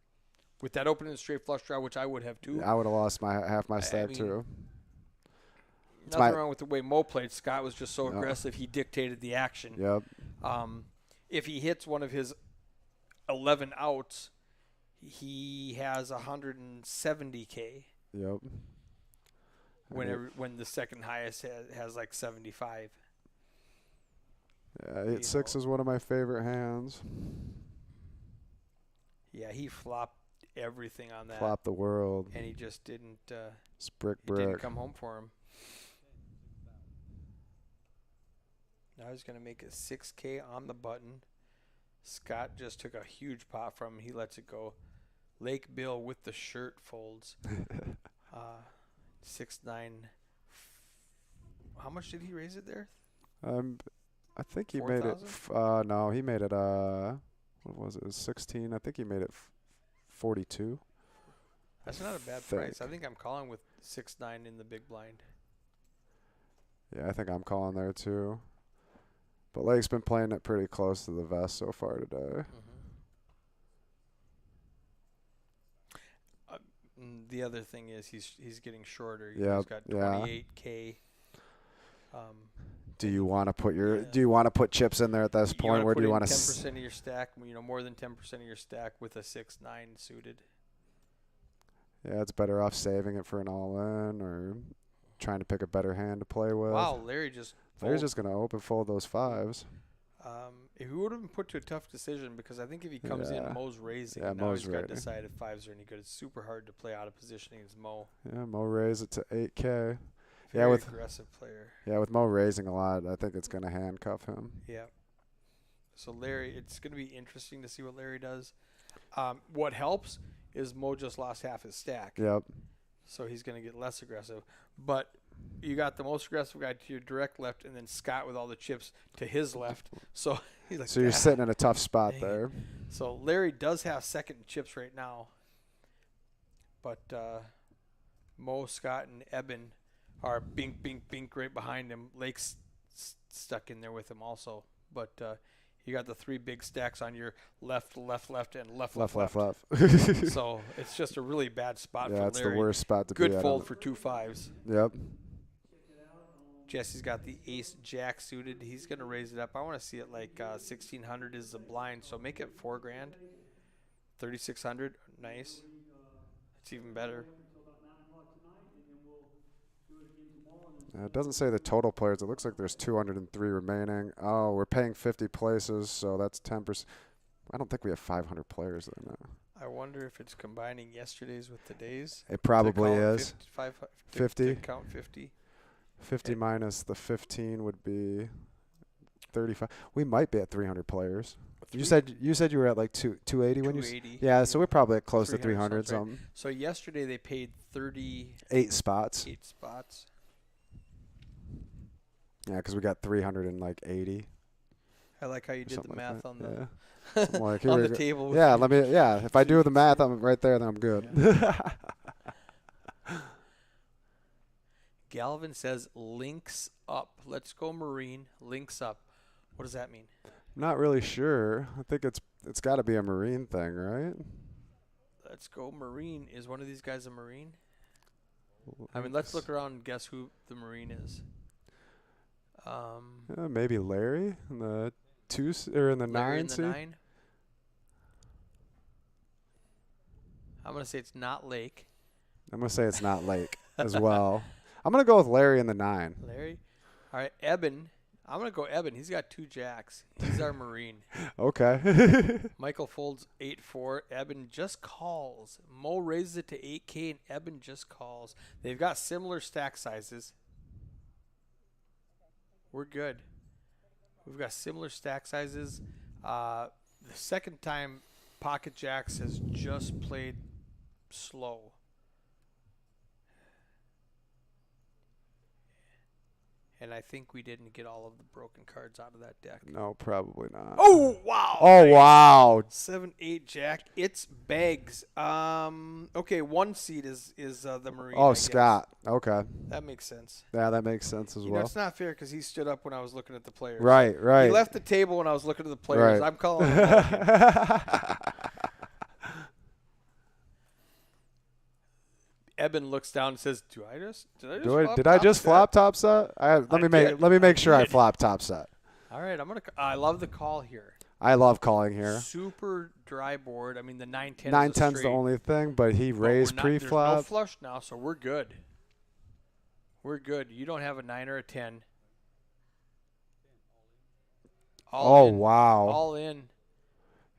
With that opening straight flush draw, which I would have too. I would have lost half my stack mean, too. Nothing wrong with the way Mo played. Scott was just so No. aggressive. He dictated the action. Yep. If he hits one of his 11 outs, he has 170K. Yep. When the second highest has like 75. Yeah, 8-6 is one of my favorite hands. Yeah, he flopped everything on that. Flop the world. And he just didn't. It's brick. It didn't come home for him. Now he's going to make it 6K on the button. Scott just took a huge pot from him. He lets it go. Lake Bill with the shirt folds. 6-9. How much did he raise it there? I think he 4,000? made it. No, he made it. What was it? It was 16. I think he made it 42. That's not a bad price. I think I'm calling with 6-9 in the big blind. Yeah, I think I'm calling there too. But Lake's been playing it pretty close to the vest so far today. The other thing is he's getting shorter. Yep, He's got 28K. Do you want to put Do you want to put chips in there at this point, or do you want to 10% of your stack? More than 10% of your stack with a 6-9 suited. Yeah, it's better off saving it for an all-in or trying to pick a better hand to play with. Wow, Larry's just going to open fold those fives. If he would have been put to a tough decision, because I think if he comes in, Mo's raising. Yeah, and now Mo's he's got to raising. decide if fives are any good. It's super hard to play out of position against Mo. Yeah, Mo raised it to 8K. Very with aggressive player. Yeah, with Mo raising a lot, I think it's going to handcuff him. Yeah. So Larry, it's going to be interesting to see what Larry does. What helps is Mo just lost half his stack. Yep. So he's going to get less aggressive. But you got the most aggressive guy to your direct left, and then Scott with all the chips to his left. So he's like, So you're sitting in a tough spot there. So Larry does have second chips right now. But Mo, Scott, and Eben are bink, bink, bink right behind him. Lake's stuck in there with him also. But you got the three big stacks on your left, left, left, and left. So it's just a really bad spot for Larry. Yeah, it's the worst spot to be Good at. fold for 2 5s. Yep. Jesse's got the ace jack suited. He's going to raise it up. I want to see it like 1,600 is the blind. So make it $4 grand. 3,600. Nice. It's even better. It doesn't say the total players. It looks like there's 203 remaining. Oh, we're paying 50 places, so that's 10%. I don't think we have 500 players there now. I wonder if it's combining yesterday's with today's. It probably is. 50? Count 50. 50 minus the 15 would be 35. We might be at 300 players. You said you were at like 280 when you 280. Yeah, so we're probably at close to 300 300 something. So yesterday they paid 38 8 spots. spots. Yeah, because we got 380. I like how you did the Something math like on that. the Yeah. I'm like, here on we the go. table. Yeah, if I do the math, I'm right there, then I'm good. Galvin says links up. Let's go Marine. Links up. What does that mean? I'm not really sure. I think it's got to be a Marine thing, right? Let's go Marine. Is one of these guys a Marine? I mean, let's look around and guess who the Marine is. Yeah, maybe Larry in the or in the Larry 9 in the seed. 9. I'm gonna say it's not Lake. I'm gonna say it's not Lake as well. I'm gonna go with Larry in the 9. Larry. All right, Eben. I'm gonna go Eben. He's got 2 jacks. He's our Marine. Okay. Michael folds 8-4. Eben just calls. Mo raises it to 8K, and Eben just calls. They've got similar stack sizes. We're good. We've got similar stack sizes. The second time Pocket Jacks has just played slow. And I think we didn't get all of the broken cards out of that deck. No, probably not. Oh, wow. Oh, Nice. wow. 7-8 Jack. It's bags. Okay, 1 seed is the Marine. I Oh, guess. Scott. Okay. That makes sense. Yeah, that makes sense as You know, well. it's not fair because he stood up when I was looking at the players. Right, right. He left the table when I was looking at the players. Right. I'm calling him mulligan. Eben looks down and says, "Did I just Did I just flop top set? Let me make sure I did. flop top set. All right, I love the call here. I love calling here. Super dry board. I mean, the 9-10. 9-10's the only thing, but he raised There's no pre-flop. flush now, so we're good. We're good. You don't have a 9 or a 10. Oh, in. wow. All in.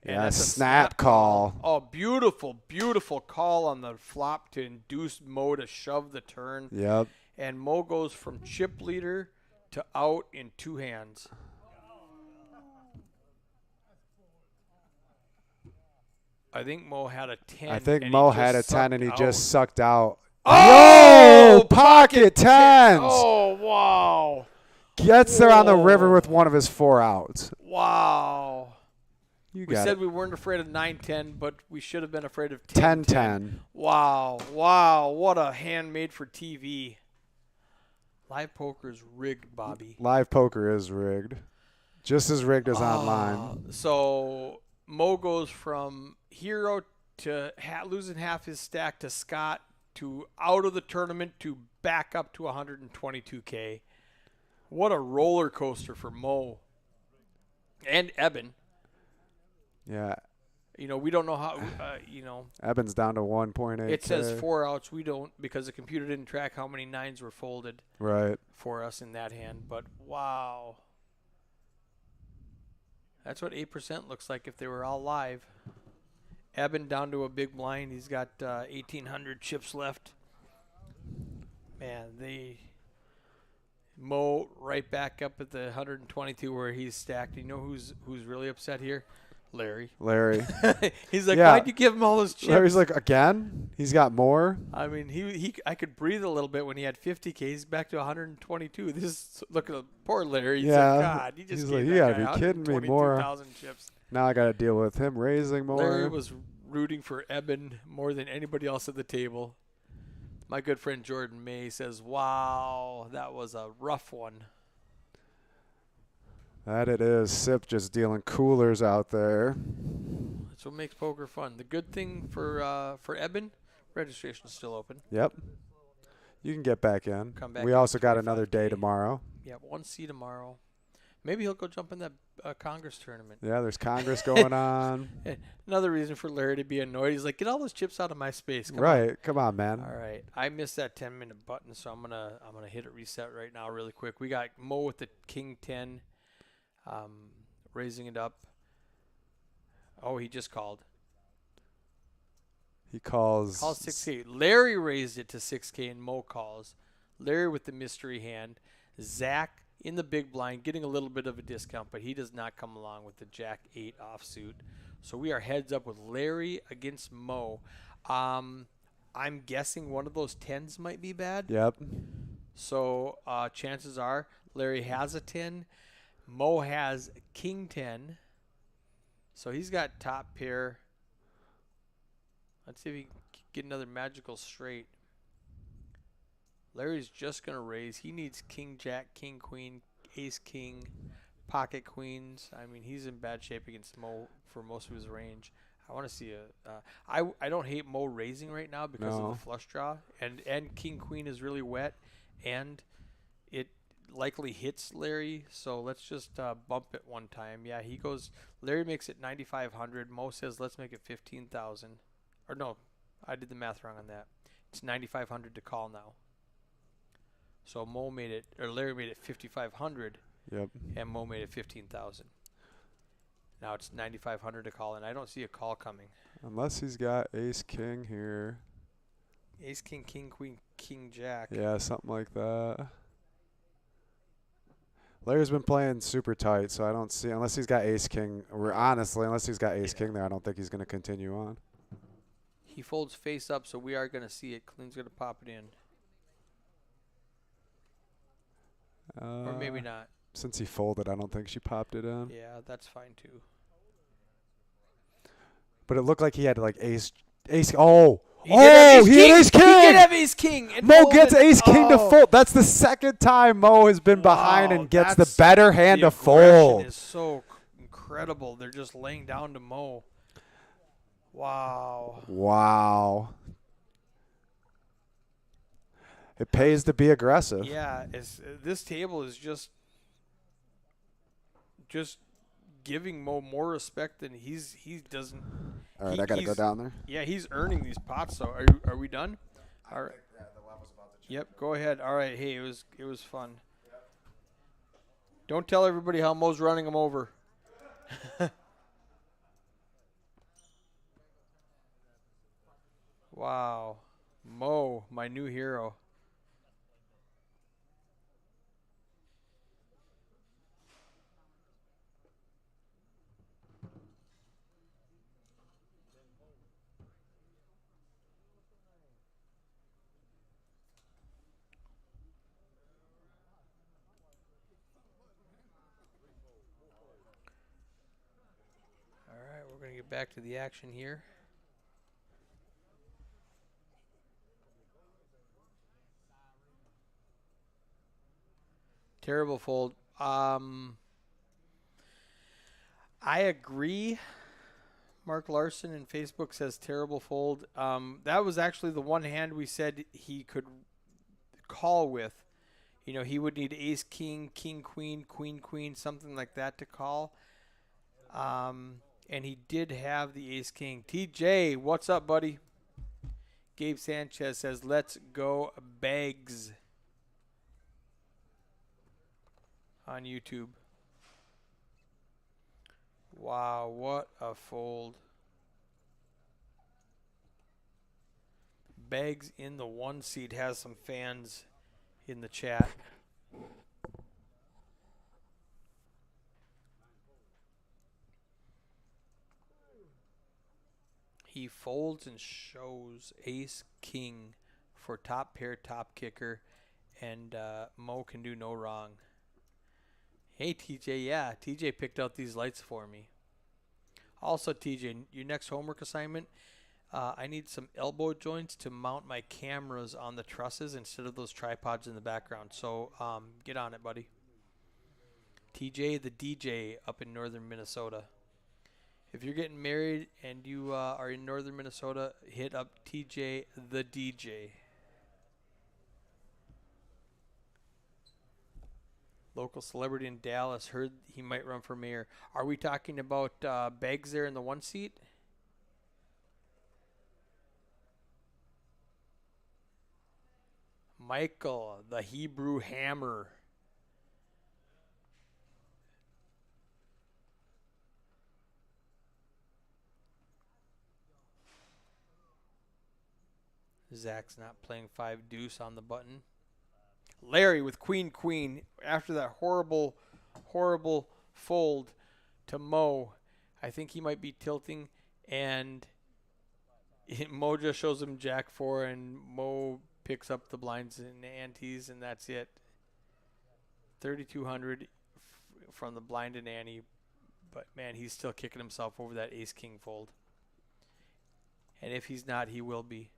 And Yeah, that's a snap call. Oh, beautiful, beautiful call on the flop to induce Mo to shove the turn. Yep. And Mo goes from chip leader to out in 2 hands. I think Mo had a 10. I think and Mo he had a just 10 and he sucked just sucked out. Oh! Yo, pocket tens. Oh, wow. Gets there on the river Whoa. with one of his 4 outs. Wow. You We got said it. we weren't afraid of 9-10, but we should have been afraid of 10-10. Wow. Wow. What a hand made for TV. Live poker's rigged, Bobby. Live poker is rigged. Just as rigged as online. So Mo goes from hero to losing half his stack to Scott to out of the tournament to back up to 122K. What a roller coaster for Mo and Eben. Yeah. You know, we don't know how, Eben's down to 1.8. it says 4 outs. We don't, because the computer didn't track how many 9s were folded Right. for us in that hand. But wow. That's what 8% looks like if they were all live. Eben down to a big blind. He's got 1,800 chips left. Man, Mo right back up at the 122 where he's stacked. You know who's really upset here? Larry. He's like, Yeah. why'd you give him all those chips? Larry's like, again? He's got more? I mean, I could breathe a little bit when he had 50K. He's back to 122. Look at the poor Larry. He's Yeah. like, God, he just He's gave like, that you gotta guy be kidding me, more. 122,000 chips. Now I got to deal with him raising more. Larry was rooting for Eben more than anybody else at the table. My good friend Jordan May says, wow, that was a rough one. That it is. Sip just dealing coolers out there. That's what makes poker fun. The good thing for Eben, registration's still open. Yep. You can get back in. Come back We in also got another day 25K. tomorrow. Yeah, 1C tomorrow. Maybe he'll go jump in that Congress tournament. Yeah, there's Congress going on. Another reason for Larry to be annoyed. He's like, get all those chips out of my space. Come Right. on. Come on, man. All right. I missed that 10-minute button, so I'm gonna hit it reset right now really quick. We got Mo with the King 10, raising it up. Oh, he just called. He calls. Calls 6K. Larry raised it to 6K and Mo calls. Larry with the mystery hand. Zach in the big blind, getting a little bit of a discount, but he does not come along with the Jack 8 offsuit. So we are heads up with Larry against Mo. I'm guessing one of those 10s might be bad. Yep. So chances are Larry has a 10. Mo has King 10. So he's got top pair. Let's see if he can get another magical straight. Larry's just going to raise. He needs King, Jack, King, Queen, Ace, King, Pocket Queens. I mean, he's in bad shape against Mo for most of his range. I want to see I don't hate Mo raising right now because of the flush draw. And King, Queen is really wet. And it likely hits Larry. So let's just bump it one time. Yeah, he goes. Larry makes it 9,500. Mo says, let's make it 15,000. Or no, I did the math wrong on that. It's 9,500 to call now. So Larry made it 5,500. Yep. And Mo made it 15,000. Now it's 9,500 to call, and I don't see a call coming. Unless he's got Ace King here. Ace King, King Queen, King Jack. Yeah, something like that. Larry's been playing super tight, so I don't see, unless he's got Ace King. Honestly, unless he's got Ace King there, I don't think he's going to continue on. He folds face up, so we are going to see it. Clean's going to pop it in. Or maybe not. Since he folded, I don't think she popped it in. Yeah, that's fine too. But it looked like he had like ace. Oh, He did have he had ace king. He did have ace king. And Mo folded. gets ace king to Oh. fold. That's the second time Mo has been behind Wow, and gets the that's- better hand the to aggression fold. is so incredible. They're just laying down to Mo. Wow. Wow. It pays to be aggressive. Yeah, this table is just giving Mo more respect than he doesn't. All right, I got to go he's- down there. Yeah, he's earning these pots. So are we done? All right. Yep. Go ahead. All right. Hey, it was fun. Don't tell everybody how Mo's running them over. Wow, Mo, my new hero. All right, we're going to get back to the action here. Terrible fold. I agree. Mark Larson in Facebook says terrible fold. That was actually the one hand we said he could call with. You know, he would need ace, king, king, queen, queen, queen, something like that to call. And he did have the ace, king. TJ, what's up, buddy? Gabe Sanchez says, let's go Bags on YouTube. Wow, what a fold. Bags in the one seat has some fans in the chat. He folds and shows ace king for top pair, top kicker, and Mo can do no wrong. Hey TJ, yeah, TJ picked out these lights for me. Also TJ, your next homework assignment, I need some elbow joints to mount my cameras on the trusses instead of those tripods in the background. So get on it, buddy. TJ the DJ up in northern Minnesota. If you're getting married and you are in northern Minnesota, hit up TJ the DJ. Local celebrity in Dallas heard he might run for mayor. Are we talking about Beggs there in the one seat? Michael, the Hebrew Hammer. Zach's not playing 5 deuce on the button. Larry with queen queen after that horrible fold to Mo. I think he might be tilting, and Mo just shows him jack 4, and Mo picks up the blinds and antes, and that's it. 3,200 from the blind and ante, but man, he's still kicking himself over that ace king fold. And if he's not, he will be.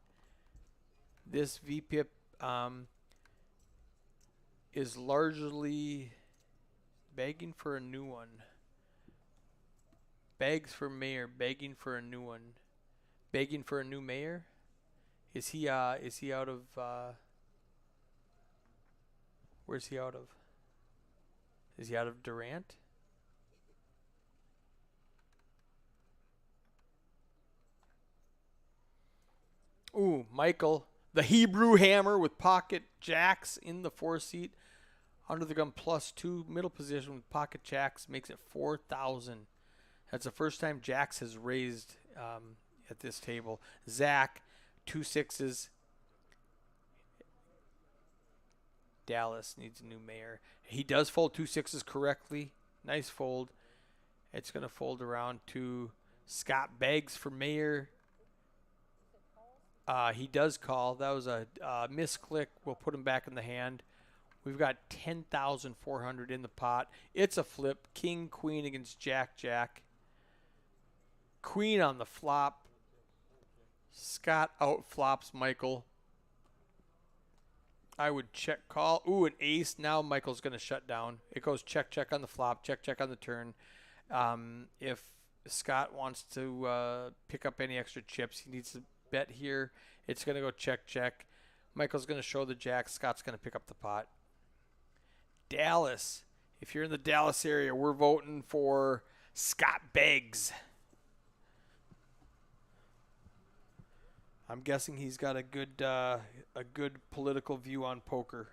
This VPIP is largely begging for a new one. Begs for mayor, begging for a new one. Begging for a new mayor? Is he out of where's he out of? Is he out of Durant? Ooh, Michael, the Hebrew Hammer with pocket jacks in the 4 seat. Under the gun +2, middle position with pocket jacks makes it 4,000. That's the first time jacks has raised at this table. Zach, 2 6s. Dallas needs a new mayor. He does fold 2 6s correctly. Nice fold. It's going to fold around to Scott Beggs for mayor. He does call. That was a misclick. We'll put him back in the hand We've got 10,400 in the pot. It's a flip. King, queen against jack, jack. Queen on the flop. Scott outflops Michael. I would check call. Ooh, an ace. Now Michael's going to shut down. It goes check, check on the flop, check, check on the turn. If Scott wants to pick up any extra chips, he needs to bet here. It's going to go check, check. Michael's going to show the jack. Scott's going to pick up the pot. Dallas. If you're in the Dallas area, we're voting for Scott Beggs. I'm guessing he's got a good political view on poker.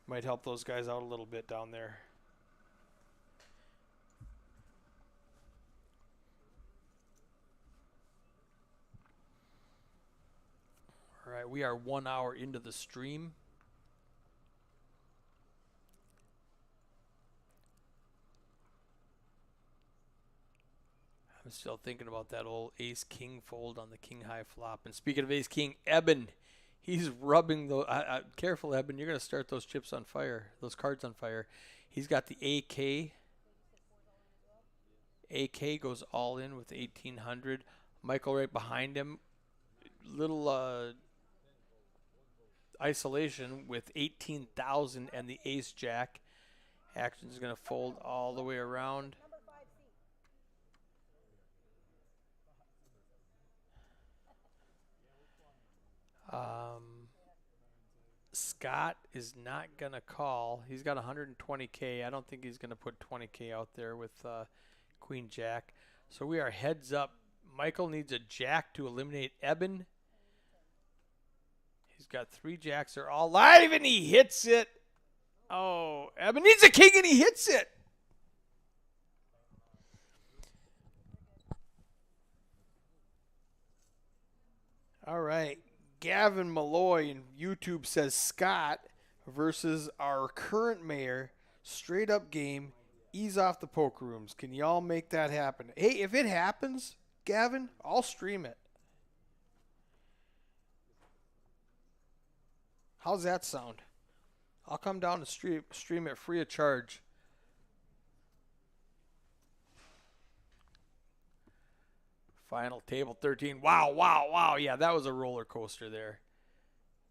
Might help those guys out a little bit down there. All right, we are 1 hour into the stream. I'm still thinking about that old ace-king fold on the king-high flop. And speaking of ace-king, Eben, he's rubbing the... careful, Eben, you're going to start those chips on fire, those cards on fire. He's got the AK. AK goes all in with 1,800. Michael right behind him. Little isolation with 18,000 and the ace-jack. Action's going to fold all the way around. Scott is not going to call. He's got 120K. I don't think he's going to put 20K out there with Queen Jack. So we are heads up. Michael needs a jack to eliminate Eben. He's got 3 jacks. They're all live and he hits it. Oh, Eben needs a king and he hits it. All right. Gavin Malloy in YouTube says Scott versus our current mayor. Straight up game. Ease off the poker rooms. Can y'all make that happen? Hey, if it happens, Gavin, I'll stream it. How's that sound? I'll come down and stream it free of charge. Final table 13. Wow, wow, wow. Yeah, that was a roller coaster there.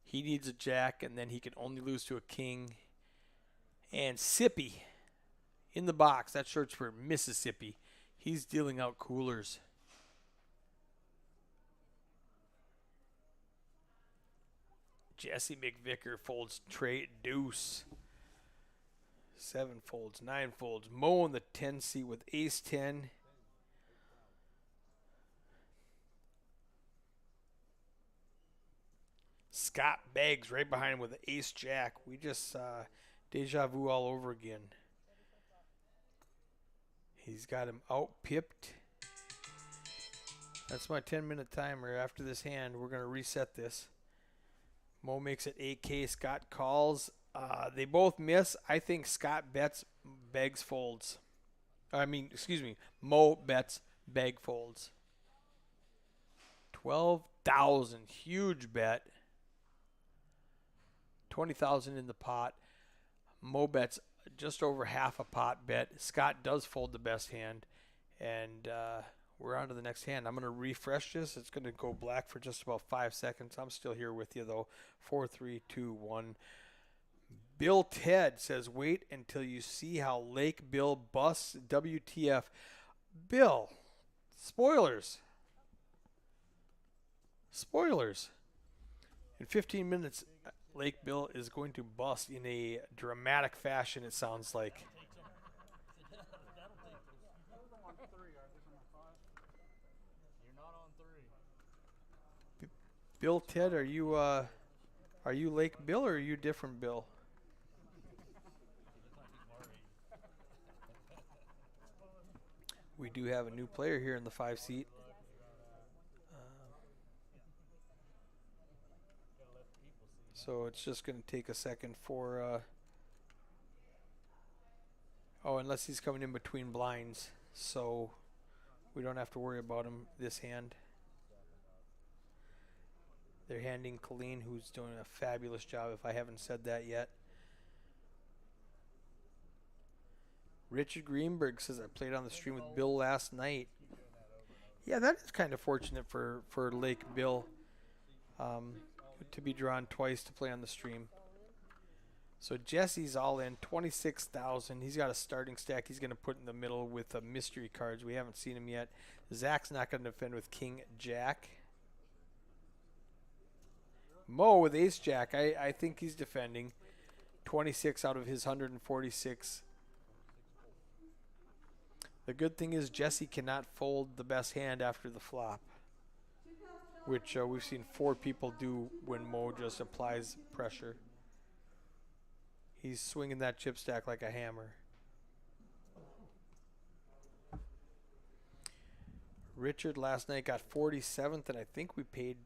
He needs a jack, and then he can only lose to a king. And Sippy in the box. That shirt's for Mississippi. He's dealing out coolers. Jesse McVicker folds Trey deuce. 7 folds, 9 folds. Mo in the 10 seat with ace 10. Scott Beggs right behind him with the ace jack. We just deja vu all over again. He's got him out pipped. That's my 10-minute timer. After this hand, we're going to reset this. Mo makes it 8K. Scott calls. They both miss. I think Scott bets, Beggs folds. Mo bets, Begg folds. 12,000. Huge bet. 20,000 in the pot. Mo bets just over half a pot bet. Scott does fold the best hand. And we're on to the next hand. I'm going to refresh this. It's going to go black for just about 5 seconds. I'm still here with you, though. 4, 3, 2, 1. Bill Ted says, wait until you see how Lake Bill busts WTF. Bill, spoilers. Spoilers. In 15 minutes, Lake Bill is going to bust in a dramatic fashion, it sounds like. Bill Ted, are you Lake Bill or are you different Bill? We do have a new player here in the 5 seat. So it's just going to take a second for unless he's coming in between blinds, so we don't have to worry about him this hand. They're handing Colleen, who's doing a fabulous job, if I haven't said that yet. Richard Greenberg says I played on the stream with Bill last night. Yeah, that is kind of fortunate for Lake Bill to be drawn twice to play on the stream. So Jesse's all in, 26,000. He's got a starting stack he's going to put in the middle with mystery cards. We haven't seen him yet. Zach's not going to defend with King Jack. Mo with Ace Jack, I think he's defending. 26 out of his 146. The good thing is Jesse cannot fold the best hand after the flop, which we've seen 4 people do when Mo just applies pressure. He's swinging that chip stack like a hammer. Richard last night got 47th, and I think we paid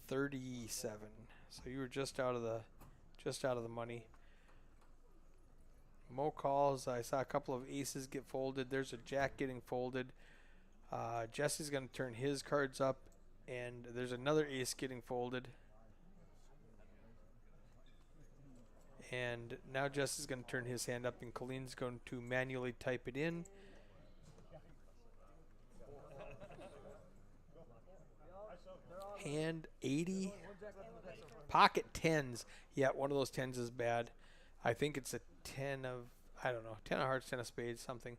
37. So you were just out of the money. Mo calls. I saw a couple of aces get folded. There's a jack getting folded. Jesse's going to turn his cards up, and there's another ace getting folded. And now Jesse's going to turn his hand up, and Colleen's going to manually type it in. Hand 80. Pocket 10s. Yeah, one of those 10s is bad. I think it's a 10 of, I don't know, 10 of hearts, 10 of spades, something.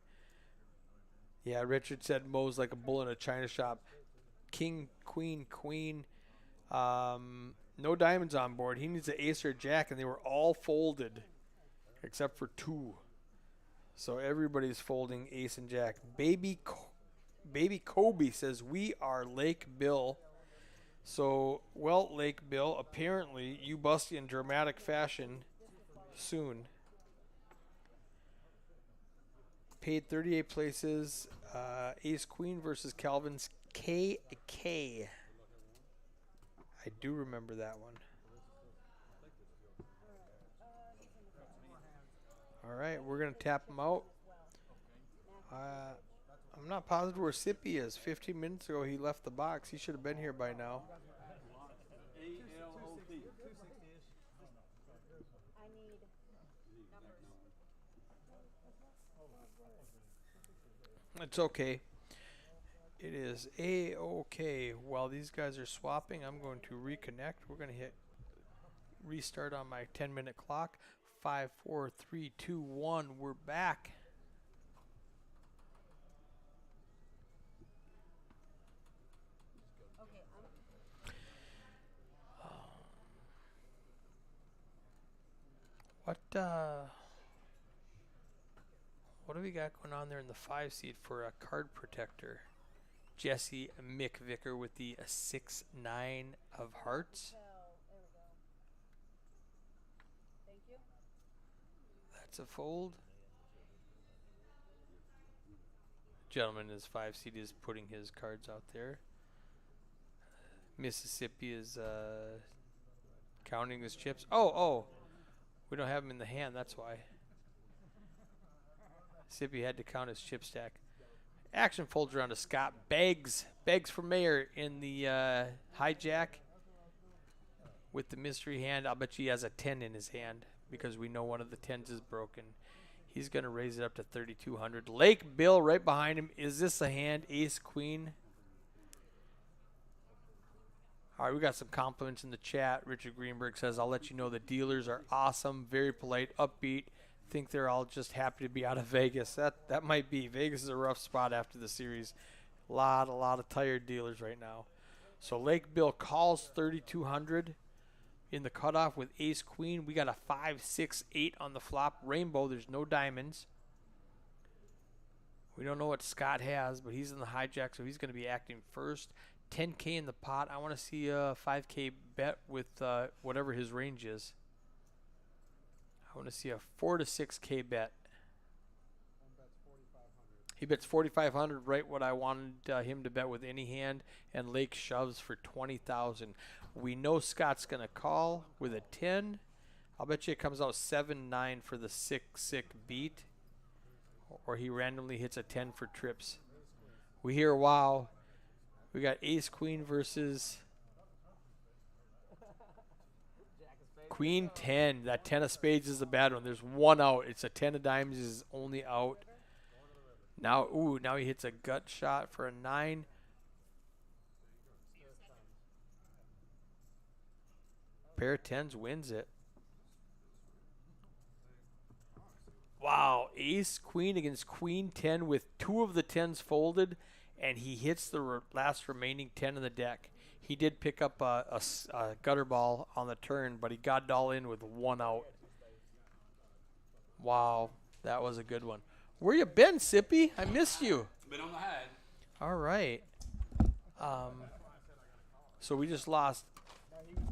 Yeah, Richard said Mo's like a bull in a china shop. King, queen, queen. No diamonds on board. He needs an ace or a jack, and they were all folded except for 2. So everybody's folding ace and jack. Baby Kobe says, we are Lake Bill. So, well, Lake Bill, apparently you bust in dramatic fashion soon. Paid 38 places. Ace Queen versus Calvin's KK. I do remember that one. All right, we're going to tap him out. I'm not positive where Sippy is. 15 minutes ago, he left the box. He should have been here by now. It's okay. It is A-okay. While these guys are swapping, I'm going to reconnect. We're going to hit restart on my 10-minute clock. 5, 4, 3, 2, 1. We're back. What do we got going on there in the 5 seed for a card protector? Jesse McVicker with the 6-9 of hearts. Thank you. That's a fold. Gentleman, his 5 seed is putting his cards out there. Mississippi is counting his chips. Oh, we don't have him in the hand. That's why. Mississippi had to count his chip stack. Action folds around to Scott. Beggs for mayor in the hijack with the mystery hand. I'll bet you he has a 10 in his hand because we know one of the 10s is broken. He's going to raise it up to 3,200. Lake Bill right behind him. Is this a hand? Ace, queen. All right, we got some compliments in the chat. Richard Greenberg says, I'll let you know the dealers are awesome, very polite, upbeat. Think they're all just happy to be out of Vegas. That might be. Vegas is a rough spot after the series. A lot of tired dealers right now. So Lake Bill calls 3,200 in the cutoff with ace queen. We got a 5, 6, 8 on the flop. Rainbow, there's no diamonds. We don't know what Scott has, but he's in the hijack, so he's going to be acting first. 10K in the pot. I want to see a 5K bet with whatever his range is. I want to see a 4 to 6K bet. He bets 4,500, right what I wanted him to bet with any hand, and Lake shoves for 20,000. We know Scott's going to call with a 10. I'll bet you it comes out 7-9 for the 6-6 beat, or he randomly hits a 10 for trips. We hear wow. We got ace queen versus queen 10. That 10 of spades is a bad one. There's one out. It's a 10 of diamonds is only out. Now he hits a gut shot for a 9. Pair of 10s wins it. Wow, ace queen against queen 10 with 2 of the 10s folded, and he hits the last remaining 10 in the deck. He did pick up a gutter ball on the turn, but he got it all in with 1 out. Wow, that was a good one. Where you been, Sippy? I missed you. Been on the hide. All right. So we just lost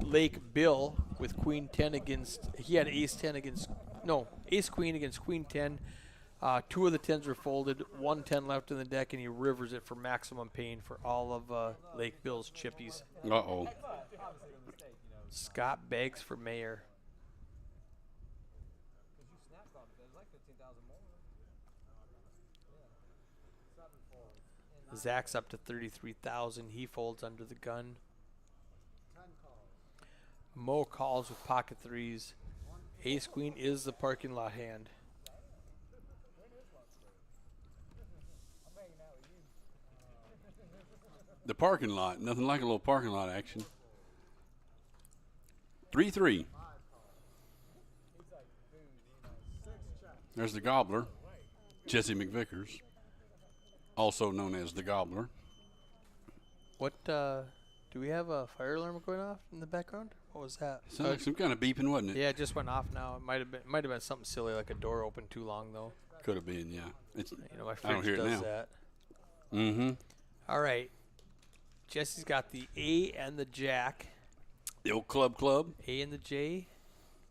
Lake Bill with queen 10 against, he had ace 10 against, no, ace queen against queen 10. 2 of the 10s were folded, 1 10 left in the deck, and he rivers it for maximum pain for all of Lake Bill's chippies. Uh-oh. Scott begs for mayor. Zach's up to 33,000. He folds under the gun. Mo calls with pocket 3s. Ace queen is the parking lot hand. The parking lot. Nothing like a little parking lot action. 3-3. There's the gobbler, Jesse McVickers, also known as the gobbler. What, do we have a fire alarm going off in the background? What was that? Sounded like some kind of beeping, wasn't it? Yeah, it just went off now. It might have been something silly like a door open too long though. Could have been, yeah. It's, You know, my I don't fridge hear it does now. that. Mm-hmm. All right. Jesse's got the A and the Jack. The old club. A and the J.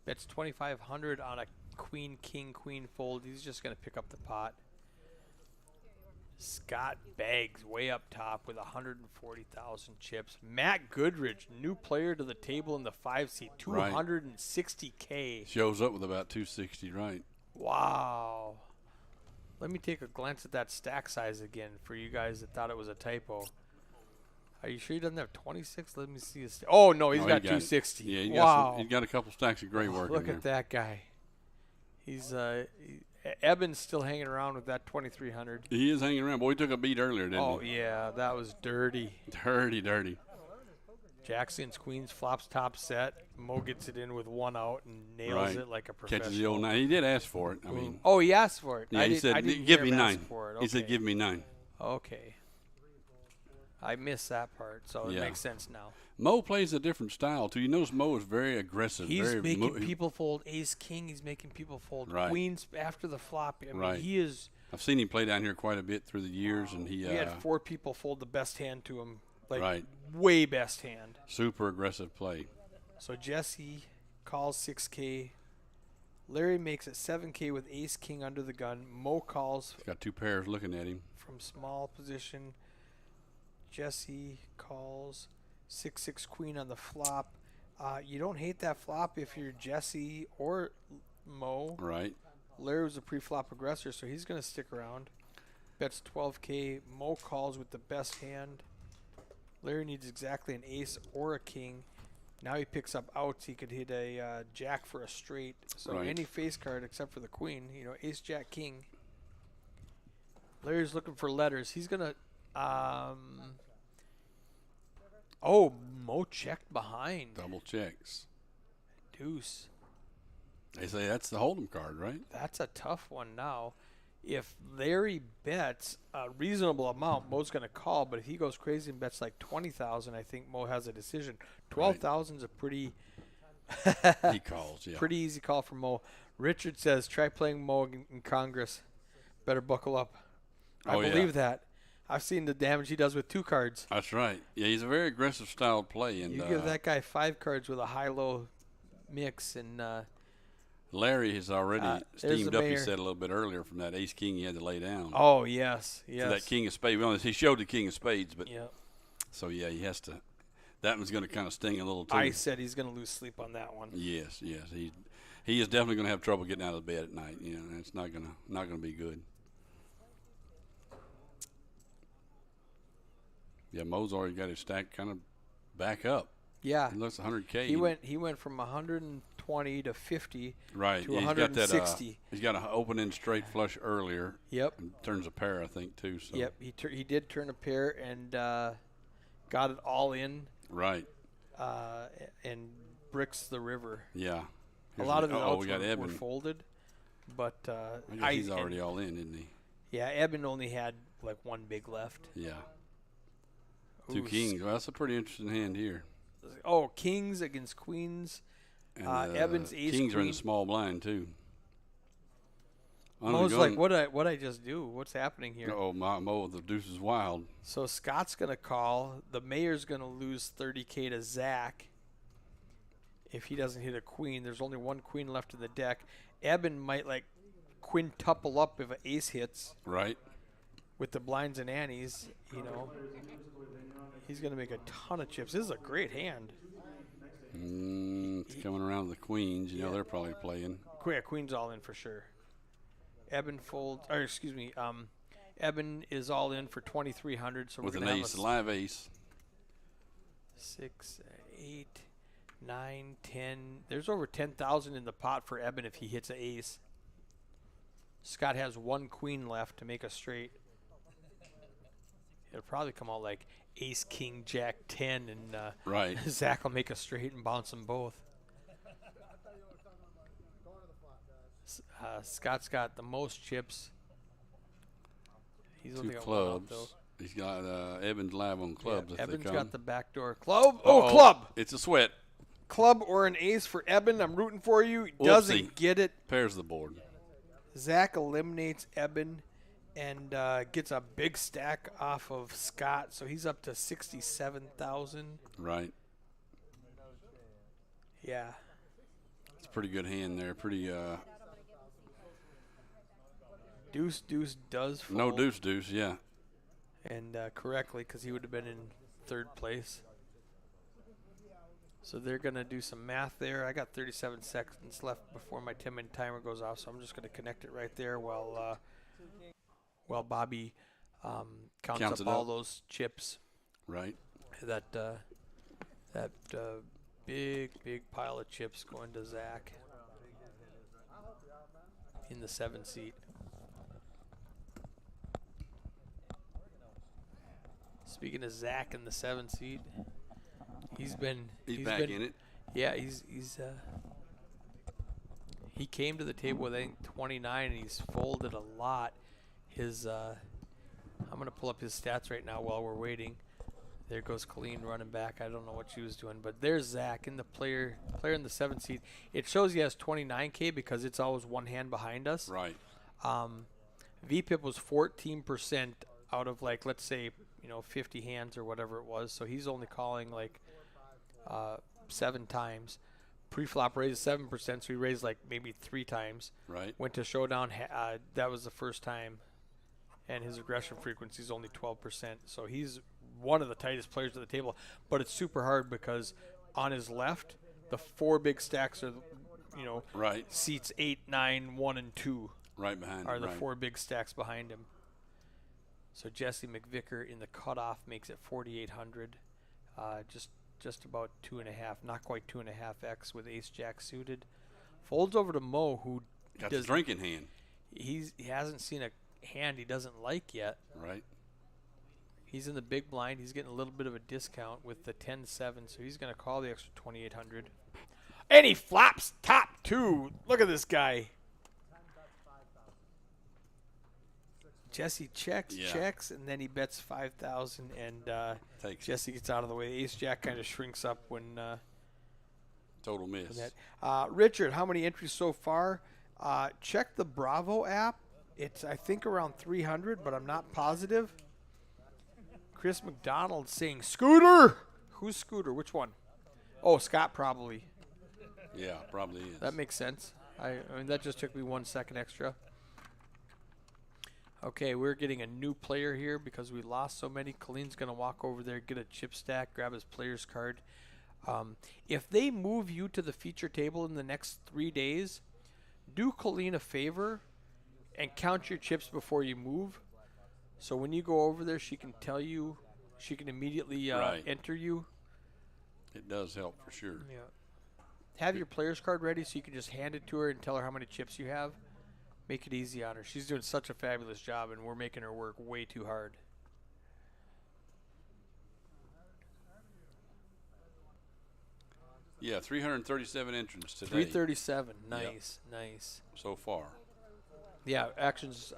Bets 2,500 on a queen, king, queen fold. He's just going to pick up the pot. Scott Baggs way up top with 140,000 chips. Matt Goodrich, new player to the table in the 5 seat, Right. 260K. Shows up with about 260, right? Wow. Let me take a glance at that stack size again for you guys that thought it was a typo. Are you sure he doesn't have 26? Let me see his. Oh no, he's Oh, got he 260. Yeah, he wow. got, he got a couple stacks of gray work in Look there. at that guy. He's Eben's still hanging around with that 2,300. He is hanging around. Boy, he took a beat earlier, didn't Oh he? yeah, that was dirty. Dirty. Jackson's queens flops top set. Mo gets it in with 1 out and nails Right. it like a professional. Catches the old 9. He did ask for it. I Boom. mean, Oh, he asked for it. yeah, I he didn't said, hear give me him ask 9. for it. He said, Okay. give me 9. Okay. I missed that part, so Yeah. it makes sense now. Mo plays a different style, too. You notice Mo is very aggressive. He's very making people fold ace king. He's making people fold Right. queens after the flop. I mean, Right. he is. I've seen him play down here quite a bit through the years, and he He had 4 people fold the best hand to him, like Right. way best hand. super aggressive play. So Jesse calls 6K. Larry makes it 7K with ace king under the gun. Mo calls He's got 2 pairs looking at him. from small position. Jesse calls 6-6 queen on the flop. You don't hate that flop if you're Jesse or Mo. Right. Larry was a pre-flop aggressor, so he's going to stick around. Bets 12K. Mo calls with the best hand. Larry needs exactly an ace or a king. Now he picks up outs. He could hit a jack for a straight. So Right. any face card except for the queen. You know, ace, jack, king. Larry's looking for letters. He's going to... Oh, Mo checked behind. Double checks. Deuce. They say that's the Hold'em card, right? That's a tough one now. If Larry bets a reasonable amount, Mo's going to call. But if he goes crazy and bets like 20,000, I think Mo has a decision. 12,000 is a pretty He calls, yeah. pretty easy call for Mo. Richard says, try playing Mo in Congress. Better buckle up. I Oh, yeah. believe that. I've seen the damage he does with 2 cards. That's right. Yeah, he's a very aggressive style play. And You give that guy 5 cards with a high-low mix, and Larry has already there's steamed the up, he mayor. said a little bit earlier, from that ace king he had to lay down. oh yes, To yes, that king of spades. Well, he showed the king of spades, but yeah. so yeah, he has to. That one's going to kind of sting a little too. I said he's going to lose sleep on that one. Yes. He is definitely going to have trouble getting out of bed at night. You know, and it's not gonna be good. Yeah, Mo's already got his stack kind of back up. Yeah, He looks 100K. he went from 120 120 to 50 Right. to Yeah, 160. he's got an opening straight flush earlier. Yep. And turns a pair, I think, too. So. Yep. He did turn a pair and got it all in Right. and bricks the river. Yeah. A lot of the we outs got were Eben. folded, but I guess he's already all in, isn't he? Yeah, Eben only had like one big left. Yeah. Two Ooh, kings. Well, that's a pretty interesting hand here. Oh, kings against queens. And Eben's ace kings are in queen. the small blind too. I was like, what I just do? What's happening here? Oh, the deuce is wild. So Scott's gonna call. The mayor's gonna lose 30K to Zach. If he doesn't hit a queen, there's only one queen left in the deck. Eben might like quintuple up if an ace hits Right. with the blinds and antes. You know, he's gonna make a ton of chips. This is a great hand. It's coming around the queens. You know, they're probably playing. Queen's all in for sure. Eben folds, or excuse me, Eben is all in for 2,300. So With we're an gonna ace, have a live ace. 6, 8, 9, 10. There's over 10,000 in the pot for Eben if he hits an ace. Scott has one queen left to make a straight. It'll probably come out like ace, king, jack, 10, and Right. Zach will make a straight and bounce them both. Scott's got the most chips. He's Two only got one out, clubs. though. He's got Eben's live on clubs. If Eben's they come. got the backdoor club. Uh-oh. Oh, club! It's a sweat. Club or an ace for Eben. I'm rooting for you. Doesn't Whoopsie. get it. Pairs the board. Zach eliminates Eben and gets a big stack off of Scott, so he's up to 67,000. Right. Yeah. It's a pretty good hand there. Pretty. Deuce does fold. No deuce. Yeah. And correctly, because he would have been in third place. So they're going to do some math there. I got 37 seconds left before my 10-minute timer goes off, so I'm just going to connect it right there while Bobby counts up all those chips. Right. That big pile of chips going to Zach in the 7 seat. Speaking of Zach in the 7 seat, he's back in it. Yeah, he came to the table with I think 29, and he's folded a lot. His I'm gonna pull up his stats right now while we're waiting. There goes Colleen running back. I don't know what she was doing, but there's Zach in the player in the 7 seat. It shows he has 29K because it's always one hand behind us. Right. VPIP was 14% out of like, let's say, 50 hands or whatever it was. So he's only calling like 7 times. Pre-flop raised 7%, so he raised like maybe 3 times. Right. Went to showdown. That was the first time, and his aggression frequency is only 12%. So he's one of the tightest players at the table. But it's super hard because on his left, the 4 big stacks are, Right. seats 8, 9, 1, and 2 Right behind are him. the Right. 4 big stacks behind him. So Jesse McVicker in the cutoff makes it 4,800. Just about 2.5, not quite 2.5x with ace jack suited. Folds over to Mo, who Got the drinking hand. he hasn't seen a hand he doesn't like yet. Right. He's in the big blind. He's getting a little bit of a discount with the 10-7, so he's going to call the extra 2,800. And he flops top 2. Look at this guy. Jesse checks, and then he bets 5,000, and Takes Jesse gets out of the way. Ace Jack kind of shrinks up when total miss. that. Richard, how many entries so far? Check the Bravo app. It's, I think, around 300, but I'm not positive. Chris McDonald saying, Scooter! Who's Scooter? Which one? Oh, Scott probably. Yeah, probably is. That makes sense. I mean, that just took me 1 second extra. Okay, we're getting a new player here because we lost so many. Colleen's going to walk over there, get a chip stack, grab his player's card. If they move you to the feature table in the next 3 days, do Colleen a favor and count your chips before you move. So when you go over there, she can tell you, she can immediately Right. enter you. It does help for sure. Yeah. Have your player's card ready so you can just hand it to her and tell her how many chips you have. Make it easy on her. She's doing such a fabulous job, and we're making her work way too hard. Yeah, 337 entrants today 337. Nice, nice. so far. Yeah, actions.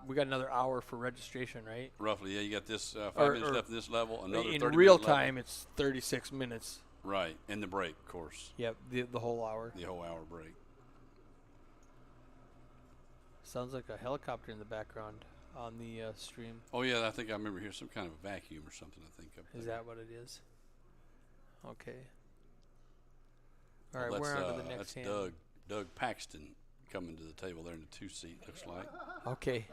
We got another hour for registration, right? Roughly, yeah. You got this 5 Or- minutes or left in this level. Another In 30 real minute level. time, it's 36 minutes. Right, and the break, of course. Yep, the whole hour. The whole hour break. Sounds like a helicopter in the background on the stream. Oh yeah, I think I remember hearing some kind of a vacuum or something. I think up Is there. that what it is? Okay. All Well, right, we're that's, on to the next that's hand. Doug Paxton coming to the table there in the 2-seat. Looks like. Okay.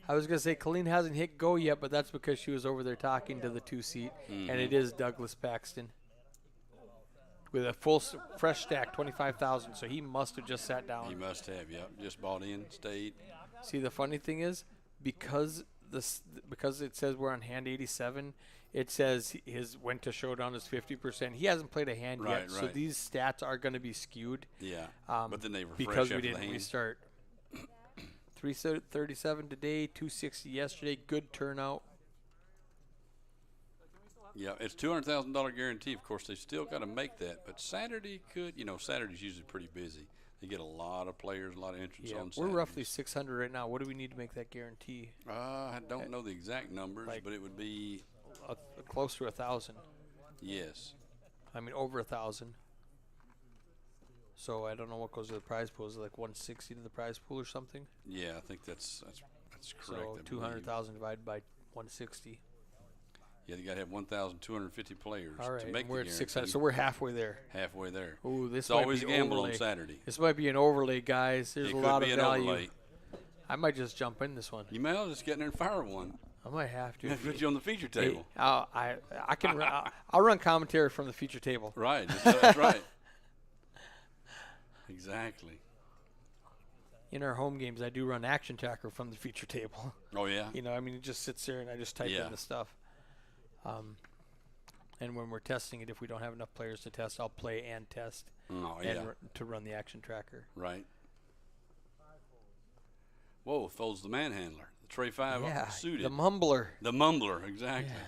I was gonna say Colleen hasn't hit go yet, but that's because she was over there talking to the 2-seat, and it is Douglas Paxton with a full fresh stack, 25,000. So he must have just sat down. He must have. Yep, just bought in, stayed. See, the funny thing is, because it says we're on hand 87, it says his went to showdown is 50%. He hasn't played a hand Right, yet, so right. these stats are going to be skewed. Yeah, but then they refresh because we after the didn't hand. restart. 337 today, 260 yesterday. Good turnout. Yeah, it's $200,000 guarantee. Of course, they still got to make that, but Saturday could. Saturday's usually pretty busy. They get a lot of players, a lot of entrants Yeah, on we're Saturdays. roughly 600 right now. What do we need to make that guarantee? I don't know the exact numbers, like- but it would be Close to 1,000. yes. I mean, over 1,000. So I don't know what goes to the prize pool. Is it like 160 to the prize pool or something? Yeah, I think that's correct. So I believe. 200,000 divided by 160. Yeah, you got to have 1,250 players All right, to make and we're the at 600, guarantee. so we're halfway there. Halfway there. Ooh, this It's might always be a gamble overlay. on Saturday. This might be an overlay, guys. There's It a could lot be of an value. overlay. I might just jump in this one. You may as well just get in there and fire one. I might have to. Put you on the feature Hey, table. I can. I'll run commentary from the feature table. Right, that's right. Exactly. In our home games, I do run action tracker from the feature table. Oh yeah. You know, I mean, it just sits there and I just type Yeah. in the stuff. And when we're testing it, if we don't have enough players to test, I'll play and test Oh and yeah. to run the action tracker. Right. Whoa, folds the manhandler. The Tray 5 Yeah, suited. the mumbler. The mumbler, exactly. Yeah.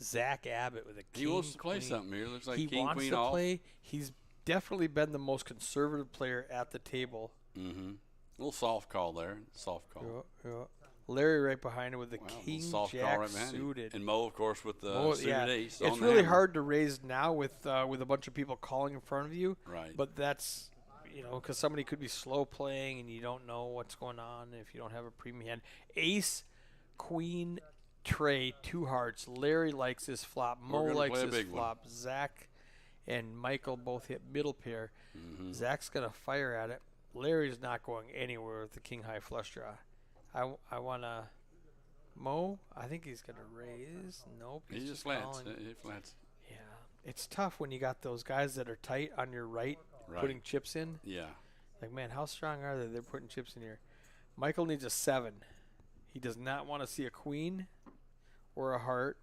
Zach Abbott with a king. He wants to play queen. something here. Looks like He king, wants queen to off. play. He's definitely been the most conservative player at the table. Mm-hmm. Little soft call there. Soft call. Yeah. Larry right behind him with the Wow, little king soft jack call right behind him. suited. And Mo, of course, with the Oh, suited yeah. ace. It's on the really hammer. hard to raise now with a bunch of people calling in front of you. Right. But that's, because somebody could be slow playing and you don't know what's going on if you don't have a premium hand. Ace, queen, Trey, 2 hearts. Larry likes his flop. Mo gonna likes play a his big one. flop. Zach and Michael both hit middle pair. Mm-hmm. Zach's going to fire at it. Larry's not going anywhere with the king high flush draw. I want to. Mo, I think he's going to raise. Nope. He He's just flats. calling. He flats. Yeah. It's tough when you got those guys that are tight on your right, Right. putting chips in. Yeah. Like, man, how strong are they? They're putting chips in here. Michael needs a 7. He does not want to see a queen or a heart.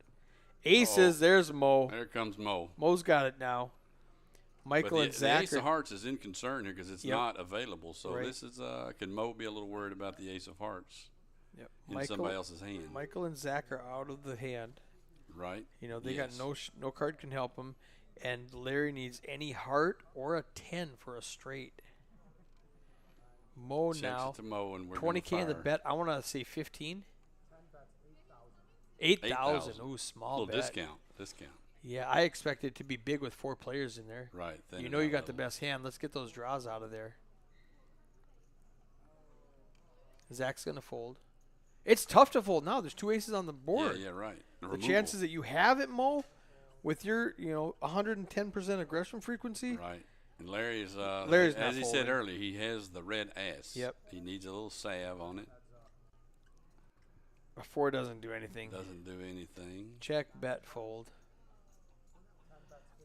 Aces, there's Mo. There comes Mo. Mo's got it now. Michael but and the Zach ace of hearts is in concern here because it's Yep. not available. So Right. this is can Mo be a little worried about the ace of hearts Yep. in somebody else's hand? Michael and Zach are out of the hand. Right. They Yes. got no card can help him. And Larry needs any heart or a 10 for a straight. Mo Checks now. it to Mo and we're 20K in the fire. bet. I want to say 15. 8,000. Ooh, A small little bet. discount. Yeah, I expected it to be big with 4 players in there. Right. Then You know you got the best hand. Let's get those draws out of there. Zach's going to fold. It's tough to fold now. There's 2 aces on the board. Yeah, right. The chances that you have it, Mo, with your 110% aggression frequency. Right. And Larry's Larry's not as he said folding. earlier, he has the red ass. Yep. He needs a little salve on it. A 4 doesn't do anything. Doesn't do anything. Check, bet, fold.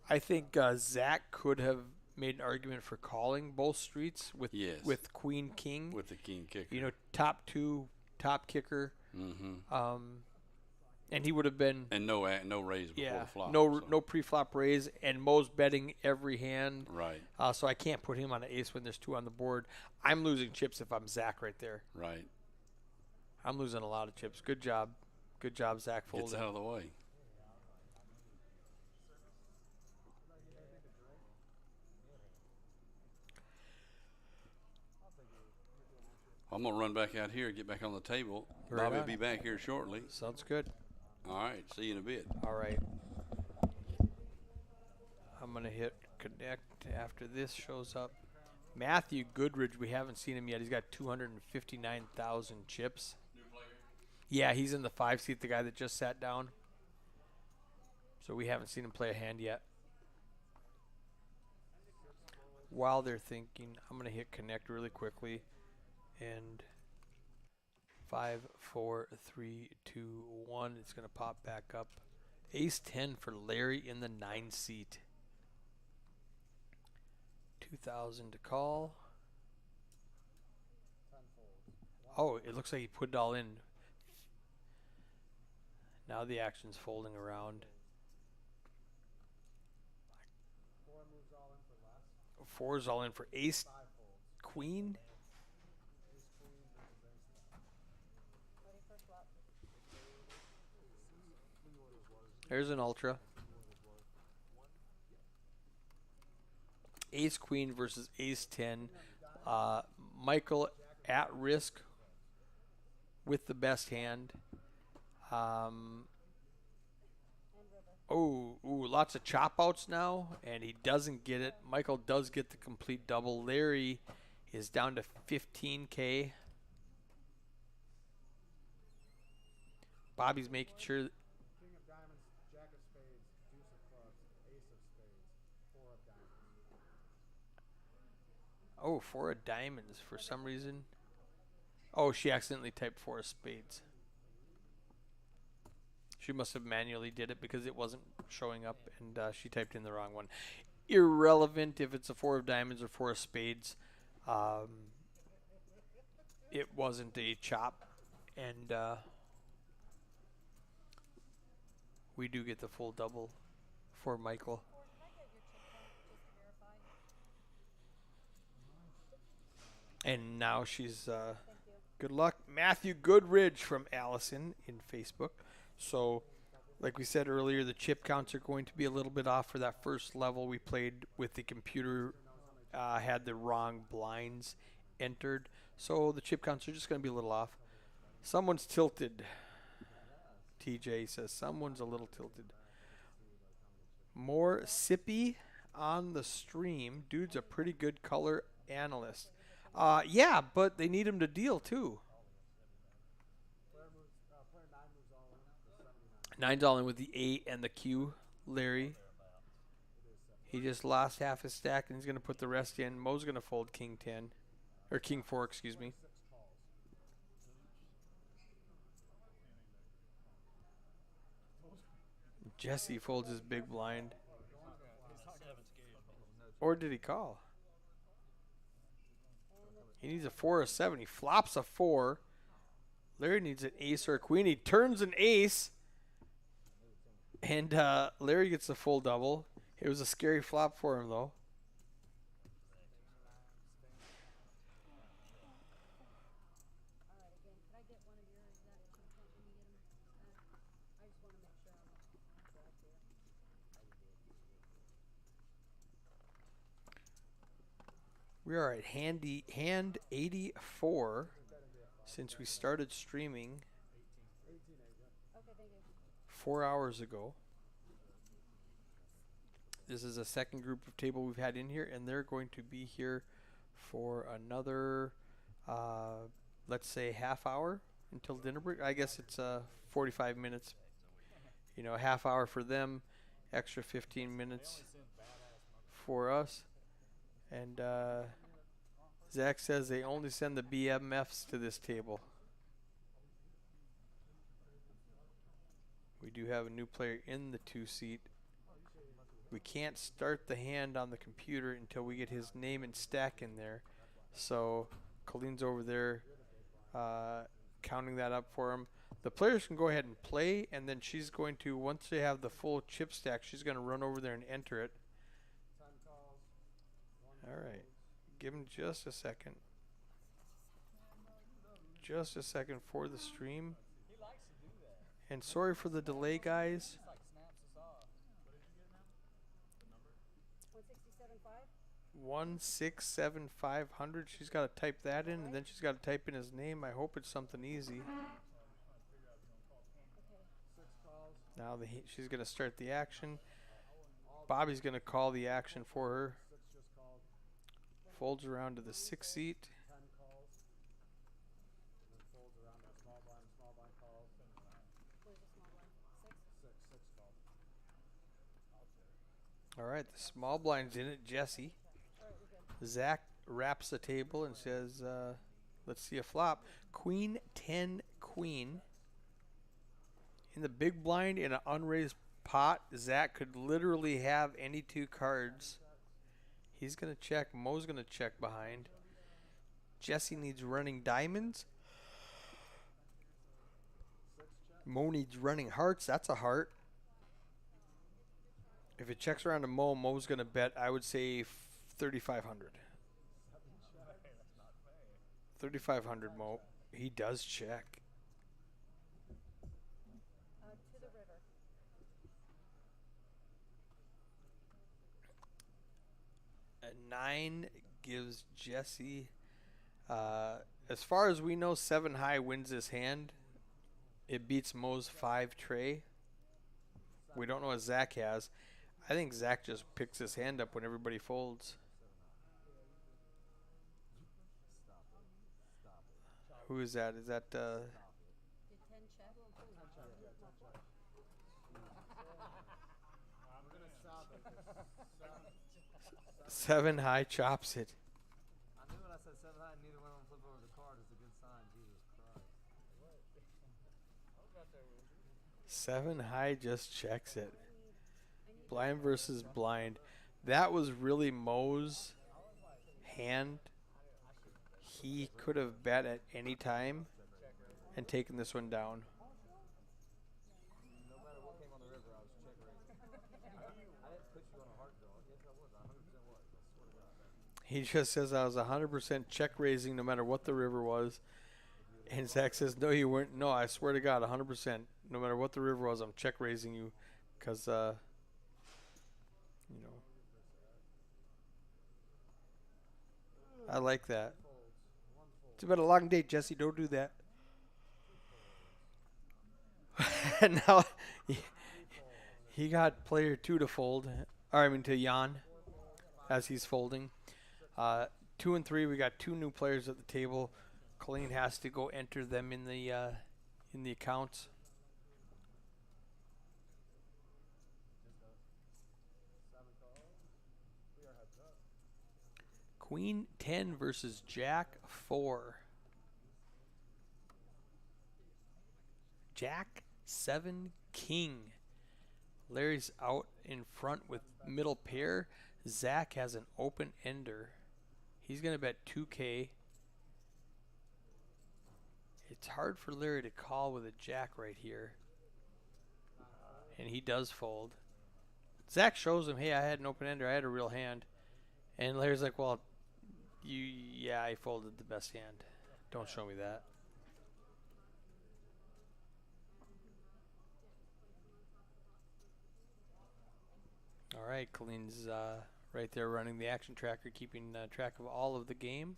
I think Zach could have made an argument for calling both streets with Yes. with queen king. With the king kicker. Top 2, top kicker. Mm-hmm. And he would have been And no raise before the flop. no so. no pre-flop raise, and Mo's betting every hand. Right, So I can't put him on an ace when there's 2 on the board. I'm losing chips if I'm Zach right there. right. I'm losing a lot of chips. Good job, Zach Gets folding. out of the way. I'm going to run back out here, get back on the table. Right Bobby will on. be back here shortly. Sounds good. All right, see you in a bit. All right. I'm gonna hit connect after this shows up. Matthew Goodridge, we haven't seen him yet. He's got 259,000 chips. Yeah, he's in the 5 seat, the guy that just sat down. So we haven't seen him play a hand yet. While they're thinking, I'm going to hit connect really quickly. And 5, 4, 3, 2, 1. It's going to pop back up. Ace 10 for Larry in the 9 seat. 2,000 to call. Oh, it looks like he put it all in. Now the action's folding around. 4's all in for ace queen. There's an ultra. Ace queen versus ace 10. Michael at risk with the best hand. Lots of chop outs now, and he doesn't get it. Michael does get the complete double. Larry is down to 15K. Bobby's making sure. King of diamonds, jack of spades, deuce of clubs, ace of spades, 4 of diamonds. Oh, 4 of diamonds for some reason. Oh, she accidentally typed 4 of spades. She must have manually did it because it wasn't showing up, and she typed in the wrong one. Irrelevant if it's a 4 of diamonds or 4 of spades. It wasn't a chop, and we do get the full double for Michael. And now she's good luck. Matthew Goodridge from Allison in Facebook. So, like we said earlier, the chip counts are going to be a little bit off for that first level. We played with the computer, had the wrong blinds entered. So the chip counts are just going to be a little off. Someone's tilted. TJ says someone's a little tilted. More sippy on the stream. Dude's a pretty good color analyst. Yeah, but they need him to deal too. Nine's all in with the 8 and the Q, Larry. He just lost half his stack and he's going to put the rest in. Mo's going to fold King 10. Or King 4, excuse me. Jesse folds his big blind. Or did he call? He needs a 4 or 7. He flops a 4. Larry needs an ace or a queen. He turns an ace. And Larry gets the full double. It was a scary flop for him, though. We are at hand 84 since we started streaming 4 hours ago. This is a second group of table we've had in here, and they're going to be here for another, let's say, half hour until dinner break. I guess it's 45 minutes. You know, a half hour for them, extra 15 minutes for us. And Zach says they only send the BMFs to this table. We do have a new player in the 2 seat. We can't start the hand on the computer until we get his name and stack in there. So Colleen's over there counting that up for him. The players can go ahead and play, and then she's going to, once they have the full chip stack, she's going to run over there and enter it. 10 calls. All right. Give him just a second. Just a second for the stream. He likes to do that. And sorry for the delay, guys. He's like snaps us off. 167.5? 167,500. She's got to type that in, and then she's got to type in his name. I hope it's something easy. Okay. 6 calls. Now she's going to start the action. Bobby's going to call the action for her. 6 just called. Folds around to the 6th seat. 10 calls. And then folds around that small blind calls. Where's the small one? 6? 6 calls. All right, the small blind's in it. Jesse. All right, we're good. Zach wraps the table and says, let's see a flop. Queen 10 queen. In the big blind in an unraised pot, Zach could literally have any 2 cards. He's going to check. Mo's going to check behind. Jesse needs running diamonds. Mo needs running hearts. That's a heart. If it checks around to Mo, Mo's going to bet, I would say, 3,500. 3,500, Mo. He does check. To the river. A 9 gives Jesse, as far as we know, 7 high wins this hand. It beats Mo's 5 tray. We don't know what Zach has. I think Zach just picks his hand up when everybody folds. Who is that? Is that Did 10 check? I'm going to stop it. 7 high chops it? I knew when I said 7 high, neither one of them flip over the card. It's a good sign. Jesus Christ. 7 high just checks it. Blind versus blind. That was really Mo's hand. He could have bet at any time and taken this one down. No matter what came on the river, I was check raising. I didn't put you on a heart though. Yes, I was. 100% was. I swear to God. He just says I was 100% check raising no matter what the river was. And Zach says, no, you weren't. No, I swear to God, 100%. No matter what the river was, I'm check raising you. Because, you know. I like that. It's been a long day, Jesse. Don't do that. And now he got player 2 to fold. Or I mean to yawn as he's folding. 2 and 3, we got 2 new players at the table. Colleen has to go enter them in the accounts. Queen 10 versus Jack 4. Jack 7 King. Larry's out in front with middle pair. Zach has an open ender. He's going to bet 2K. It's hard for Larry to call with a jack right here. And he does fold. Zach shows him, hey, I had an open ender. I had a real hand. And Larry's like, well, yeah, I folded the best hand. Don't show me that. All right, Colleen's right there running the action tracker, keeping track of all of the game.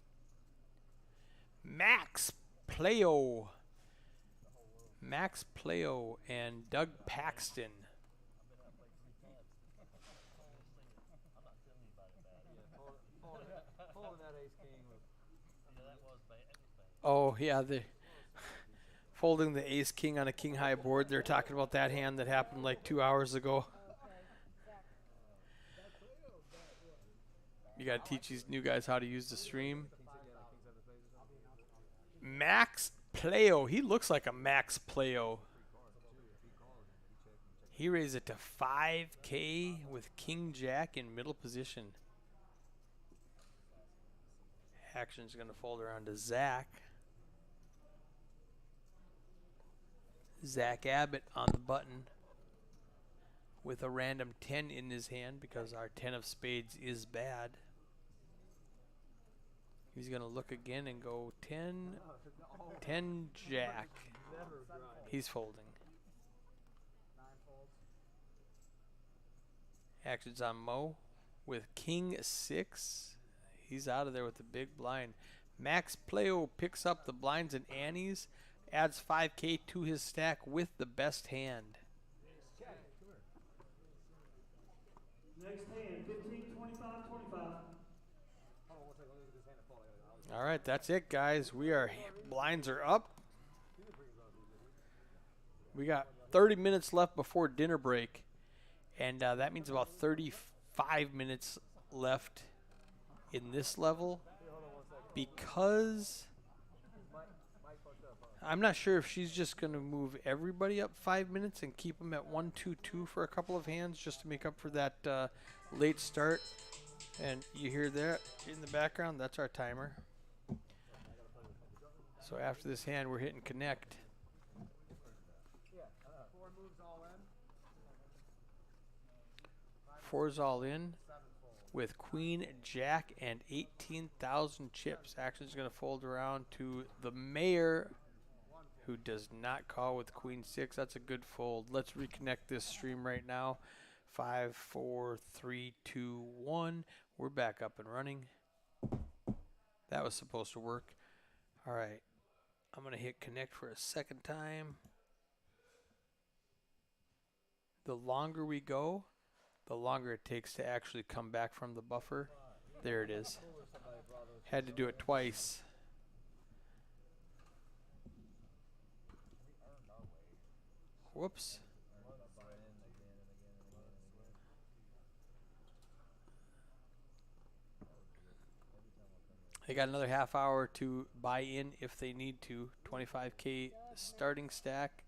Max Playo and Doug Paxton. Folding that ace king was. Oh yeah, the folding the ace king on a king high board. They're talking about that hand that happened like 2 hours ago. You gotta teach these new guys how to use the stream. Max Playo. He looks like a Max Playo. He raised it to 5K with King Jack in middle position. Action's going to fold around to Zach. Zach Abbott on the button with a random 10 in his hand because our 10 of spades is bad. He's going to look again and go 10, 10 jack. He's folding. Actions on Mo with king 6. He's out of there with the big blind. Max Playo picks up the blinds and annies, adds 5K to his stack with the best hand. Next hand, 15, 25, 25. All right, that's it, guys. Blinds are up. We got 30 minutes left before dinner break, and that means about 35 minutes left in this level because I'm not sure if she's just going to move everybody up 5 minutes and keep them at 1-2-2 for a couple of hands just to make up for that late start. And you hear that in the background? That's our timer. So after this hand, we're hitting connect. Four's all in with queen, jack, and 18,000 chips. Action's going to fold around to the mayor, who does not call with queen 6. That's a good fold. Let's reconnect this stream right now. 5, 4, 3, 2, 1. We're back up and running. That was supposed to work. All right. I'm going to hit connect for a second time. The longer we go, the longer it takes to actually come back from the buffer. There it is. Had to do it twice. Whoops. They got another half hour to buy in if they need to. 25K starting stack,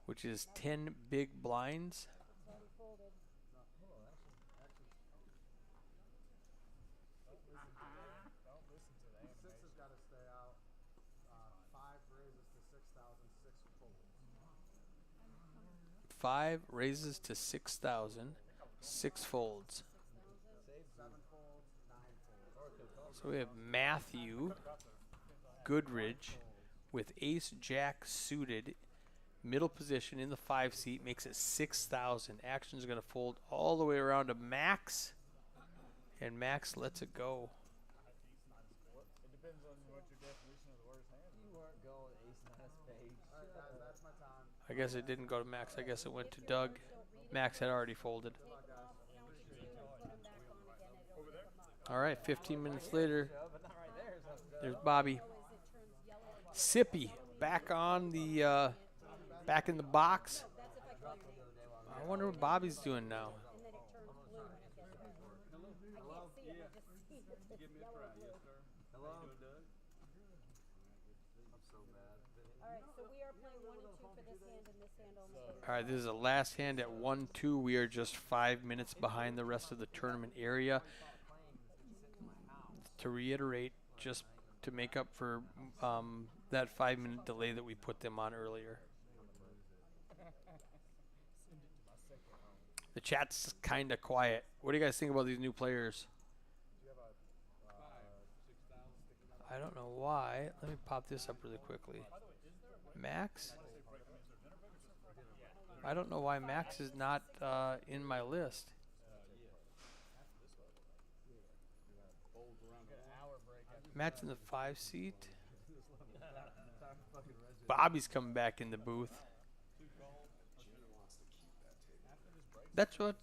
which is 10 big blinds. Six has got to stay out. 5 raises to 6,000. 6 folds. 5 raises to 6,000. 6 folds. 7 folds. 9 folds. So we have Matthew Goodridge with ace jack suited, middle position in the 5 seat, makes it 6,000. Action is going to fold all the way around to Max, and Max lets it go. It depends on what your definition of the worst hand is. You weren't going ace 9 of spades. All right, guys, that's my time. I guess it didn't go to Max. I guess it went to Doug. Max had already folded. All right, 15 minutes later, there's Bobby. Sippy back on the back in the box. I wonder what Bobby's doing now. All right, this is the last hand at 1-2. We are just 5 minutes behind the rest of the tournament area. To reiterate, just to make up for that 5-minute delay that we put them on earlier. The chat's kind of quiet. What do you guys think about these new players? I don't know why. Let me pop this up really quickly. Max? I don't know why Max is not in my list. Matt's in the 5 seat. Bobby's coming back in the booth. That's what.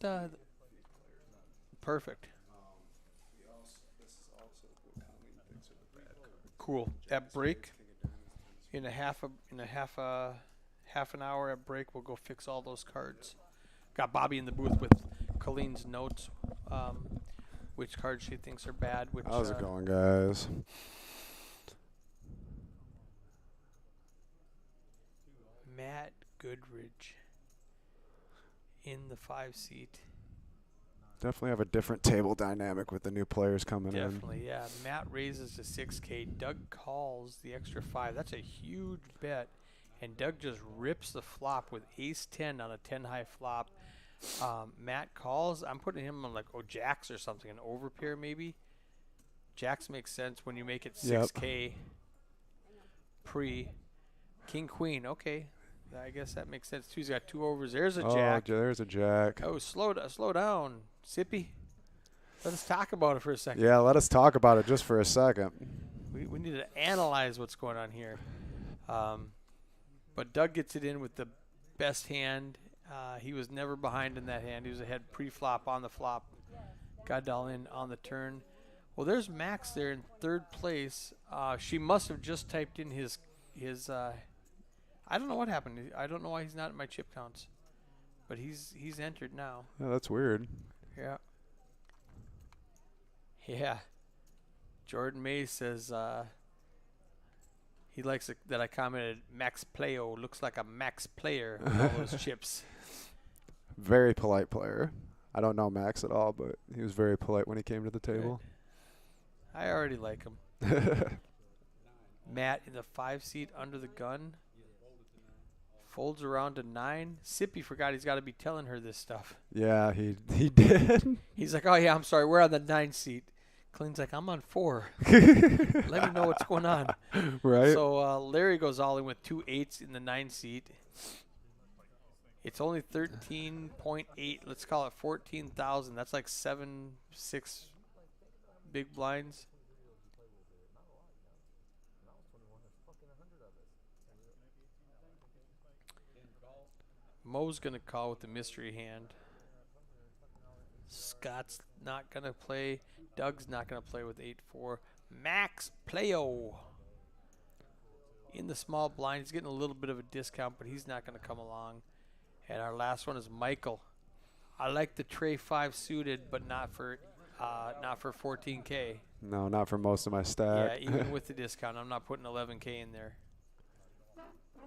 Perfect. Cool. At break, in a half an hour at break, we'll go fix all those cards. Got Bobby in the booth with Colleen's notes. Which cards she thinks are bad. Which, How's it going, guys? Matt Goodridge in the 5 seat. Definitely have a different table dynamic with the new players coming in. Definitely, yeah. Matt raises to 6K. Doug calls the extra 5. That's a huge bet. and Doug just rips the flop with ace 10 on a 10 high flop. Matt calls. I'm putting him on like jacks or something, an overpair maybe. Jacks makes sense when you make it 6K pre. King queen, okay. I guess that makes sense too. He's got 2 overs. There's a jack. There's a jack. Oh, slow down, Sippy. Let us talk about it for a second. Yeah, let us talk about it just for a second. We need to analyze what's going on here. But Doug gets it in with the best hand. He was never behind in that hand. He was ahead pre-flop on the flop. Got it all in on the turn. Well, there's Max there in 3rd place. She must have just typed in his I don't know what happened. I don't know why he's not in my chip counts. But he's entered now. Yeah, that's weird. Yeah. Yeah. Jordan May says he likes it that I commented Max Playo looks like a Max player with all those chips. Very polite player. I don't know Max at all, but he was very polite when he came to the table. Good. I already like him. Matt in the 5 seat under the gun. Folds around to 9. Sippy forgot he's got to be telling her this stuff. Yeah, he did. He's like, oh, yeah, I'm sorry. We're on the 9 seat. Clean's like, I'm on 4. Let me know what's going on. Right. So Larry goes all in with 2 8s in the 9 seat. It's only 13.8. Let's call it 14,000. That's like 6 big blinds. Mo's going to call with the mystery hand. Scott's not going to play. Doug's not going to play with 8-4. Max Playo in the small blind. He's getting a little bit of a discount, but he's not going to come along. And our last one is Michael. I like the tray 5 suited, but not for 14K. No, not for most of my stack. Yeah, even with the discount, I'm not putting 11K in there.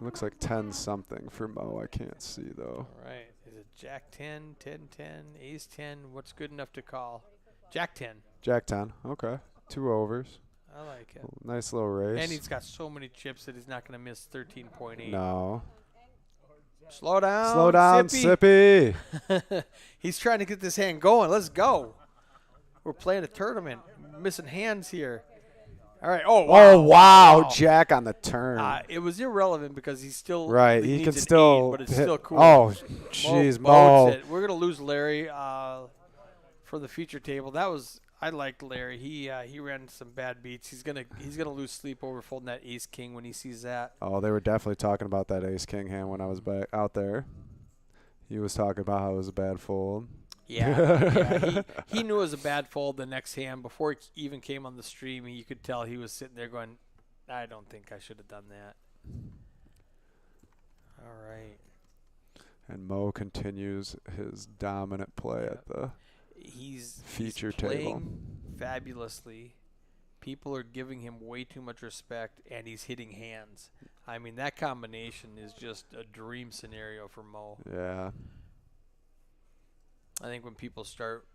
Looks like 10 something for Mo. I can't see though. All right. Is it Jack 10, 10, 10, Ace 10? What's good enough to call? Jack 10. Jack 10. Okay. 2 overs. I like it. Nice little race. And he's got so many chips that he's not going to miss 13.8. No. Slow down. Slow down, Sippy. He's trying to get this hand going. Let's go. We're playing a tournament. Missing hands here. All right. Oh, wow. Oh, wow. Jack on the turn. It was irrelevant because he's still right. He can still 8, but it's hit. still cool. Oh, jeez, Mo. We're going to lose Larry for the feature table. I liked Larry. He ran some bad beats. He's gonna lose sleep over folding that ace king when he sees that. Oh, they were definitely talking about that ace king hand when I was back out there. He was talking about how it was a bad fold. Yeah, he knew it was a bad fold the next hand before it even came on the stream. You could tell he was sitting there going, I don't think I should have done that. All right. And Mo continues his dominant play at the feature he's playing table. Fabulously. People are giving him way too much respect, and he's hitting hands. I mean, that combination is just a dream scenario for Mo. Yeah. I think when people start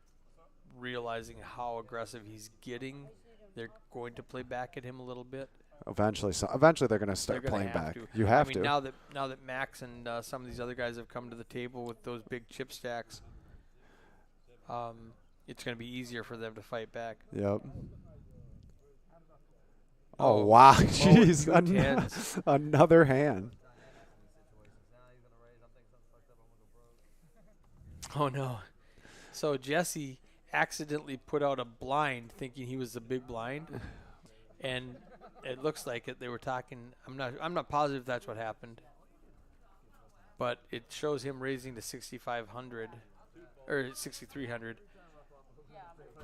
realizing how aggressive he's getting, they're going to play back at him a little bit. Eventually they're going to start playing back. To. You have I mean, to. Now that Max and some of these other guys have come to the table with those big chip stacks, it's going to be easier for them to fight back. Yep. Oh wow! Jeez, another hand. Oh no! So Jesse accidentally put out a blind, thinking he was the big blind, and it looks like it. They were talking. I'm not positive that's what happened, but it shows him raising to 6,500 or 6,300.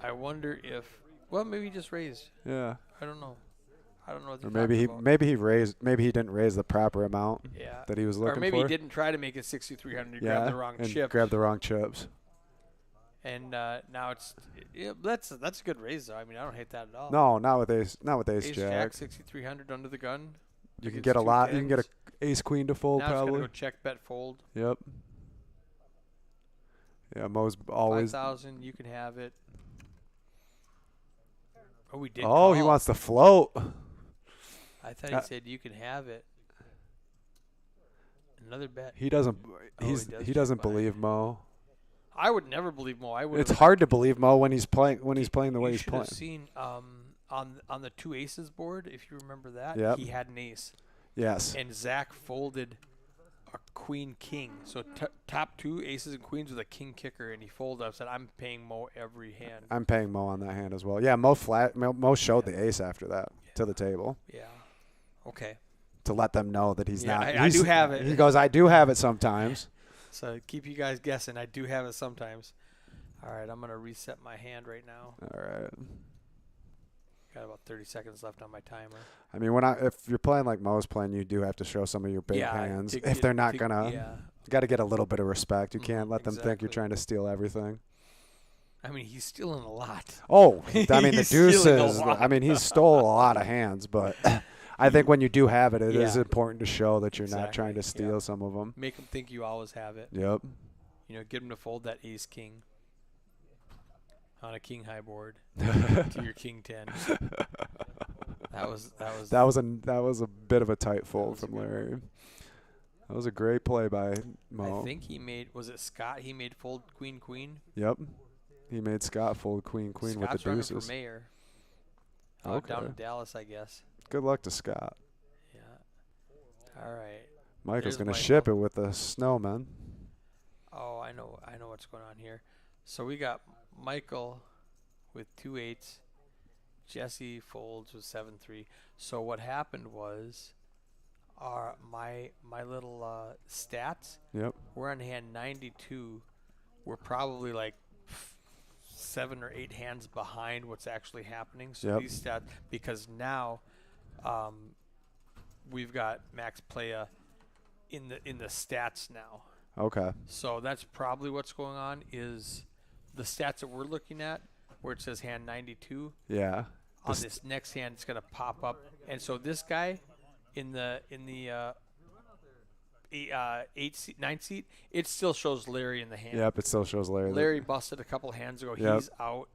I wonder if maybe he just raised. Yeah. I don't know. What or maybe he didn't raise the proper amount that he was looking for. Or maybe he didn't try to make it 6,300. He grabbed the wrong chip. Grabbed the wrong chips. And now that's a good raise though. I mean, I don't hate that at all. No, not with ace jack 6,300 under the gun. You can get a lot. You can get a ace queen to fold now probably. Now it's gonna go check bet fold. Yep. Yeah, Mo's always 5,000. You can have it. Oh, we did. Oh, he wants to float. I thought he said you can have it. Another bet. He doesn't. Oh, He's he does he doesn't check by. believe Mo. I would never believe Mo. I would. It's hard to believe Mo when he's playing the way you he's should playing. have seen on the two aces board, if you remember that. Yep. He had an ace, Yes. and Zach folded a queen king. So top two aces and queens with a king kicker, and he folded. I said, I'm paying Mo every hand. I'm paying Mo on that hand as well. Yeah, Mo showed the ace after that to the table Yeah. Okay. to let them know that he's Yeah, not. I do have it. He goes, I do have it sometimes. So keep you guys guessing. I do have it sometimes. All right, I'm gonna reset my hand right now. All right. Got about 30 seconds left on my timer. I mean, if you're playing like Mo's playing, you do have to show some of your big hands. to If get- they're not to- gonna, Yeah. you got to get a little bit of respect. You can't let them think exactly. you're trying to steal everything. I mean, he's stealing a lot. Oh, I mean, the He's stealing a deuces. lot. I mean, he stole a lot of hands, but I think when you do have it, it is Yeah. important to show that you're not trying to Exactly, steal yeah. some of them. Make him think you always have it. Yep. You know, get him to fold that ace king on a king high board to your king 10. That That was a bit of a tight fold was a from good Larry. That was a great play by Mo. I think he made, was it Scott? He made fold queen queen. Yep. He made Scott fold queen Scott's with the running deuces. for mayor. Okay. Down in Dallas, I guess. Good luck to Scott. Yeah. All right. Michael's There's gonna ship it Michael. with the snowman. Oh, I know what's going on here. So we got Michael with 2 8s. Jesse folds with 7-3. So what happened was, my little stats. Yep. We're on hand 92. We're probably like 7 or 8 hands behind what's actually happening. So Yep. these stats, because now we've got Max Playa in the stats now. Okay. So that's probably what's going on, is the stats that we're looking at where it says hand 92. Yeah. On this next hand, it's going to pop up. And so this guy in the 9 seat, it still shows Larry in the hand. Yep. It still shows Larry. Larry busted a couple hands ago. Yep. He's out.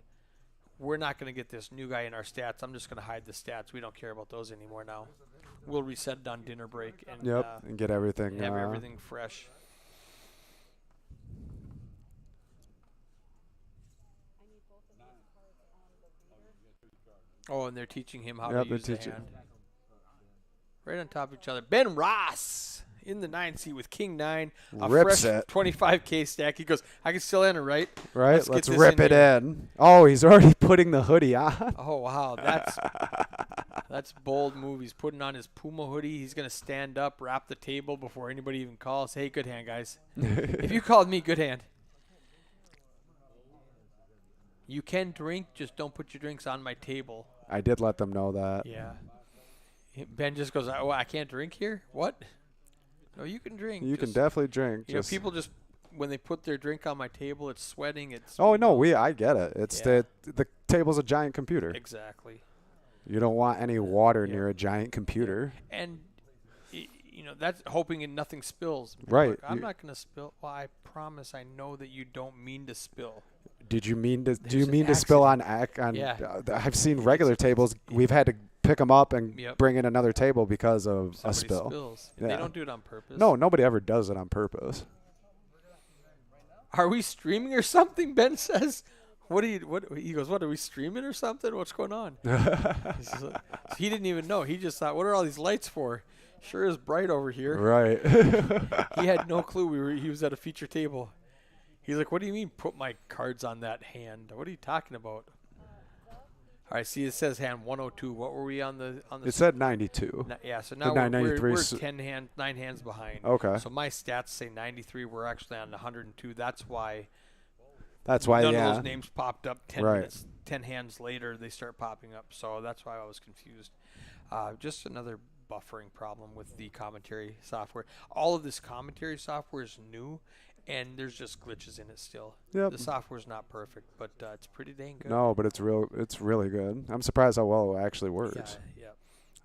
We're not going to get this new guy in our stats. I'm just going to hide the stats. We don't care about those anymore now. We'll reset it on dinner break and Yep. And get everything. have everything fresh. Oh, and they're teaching him how Yep, to they're use the teaching. hand. Right on top of each other. Ben Ross in the 9 seat with King 9. A Rips fresh it. 25K stack. He goes, I can still enter, right? Right. Let's get Let's this rip in it here. in. Oh, he's already putting the hoodie on. Oh, wow. That's bold move. He's putting on his Puma hoodie. He's going to stand up, wrap the table before anybody even calls. Hey, good hand, guys. If you called me, good hand. You can drink, just don't put your drinks on my table. I did let them know that. Yeah. Ben just goes, oh, I can't drink here? What? No, you can drink. You can Just- definitely drink. You know, Just people just, when they put their drink on my table, it's sweating. It's oh no, I get it. It's Yeah. the table's a giant computer. Exactly. You don't want any water Yeah. near a giant computer. And, you know, that's hoping and nothing spills. Right. Look, I'm You- not going to spill. Well, I promise I know that you don't mean to spill. Did you mean to? Do There's you an mean to spill on accident. on? Yeah. I've seen regular tables. We've had to pick them up and Yep. bring in another table because of a Somebody spill. spills. Yeah. They don't do it on purpose. No, nobody ever does it on purpose. Are we streaming or something? Ben says. What he goes, what, are we streaming or something? What's going on? He didn't even know. He just thought, what are all these lights for? Sure is bright over here. Right. He had no clue he was at a feature table. He's like, what do you mean put my cards on that hand? What are you talking about? All right, see, it says hand 102. What were we on the It said 92. yeah, so now we're 993 9 hands behind. Okay. So my stats say 93. We're actually on 102. That's why That's why. none Yeah. of those names popped up 10 Right. minutes, 10 hands later. They start popping up. So that's why I was confused. Just another buffering problem with the commentary software. All of this commentary software is new, and there's just glitches in it still. Yep. The software's not perfect, but it's pretty dang good. No, but it's really good. I'm surprised how well it actually Yeah, works. yeah.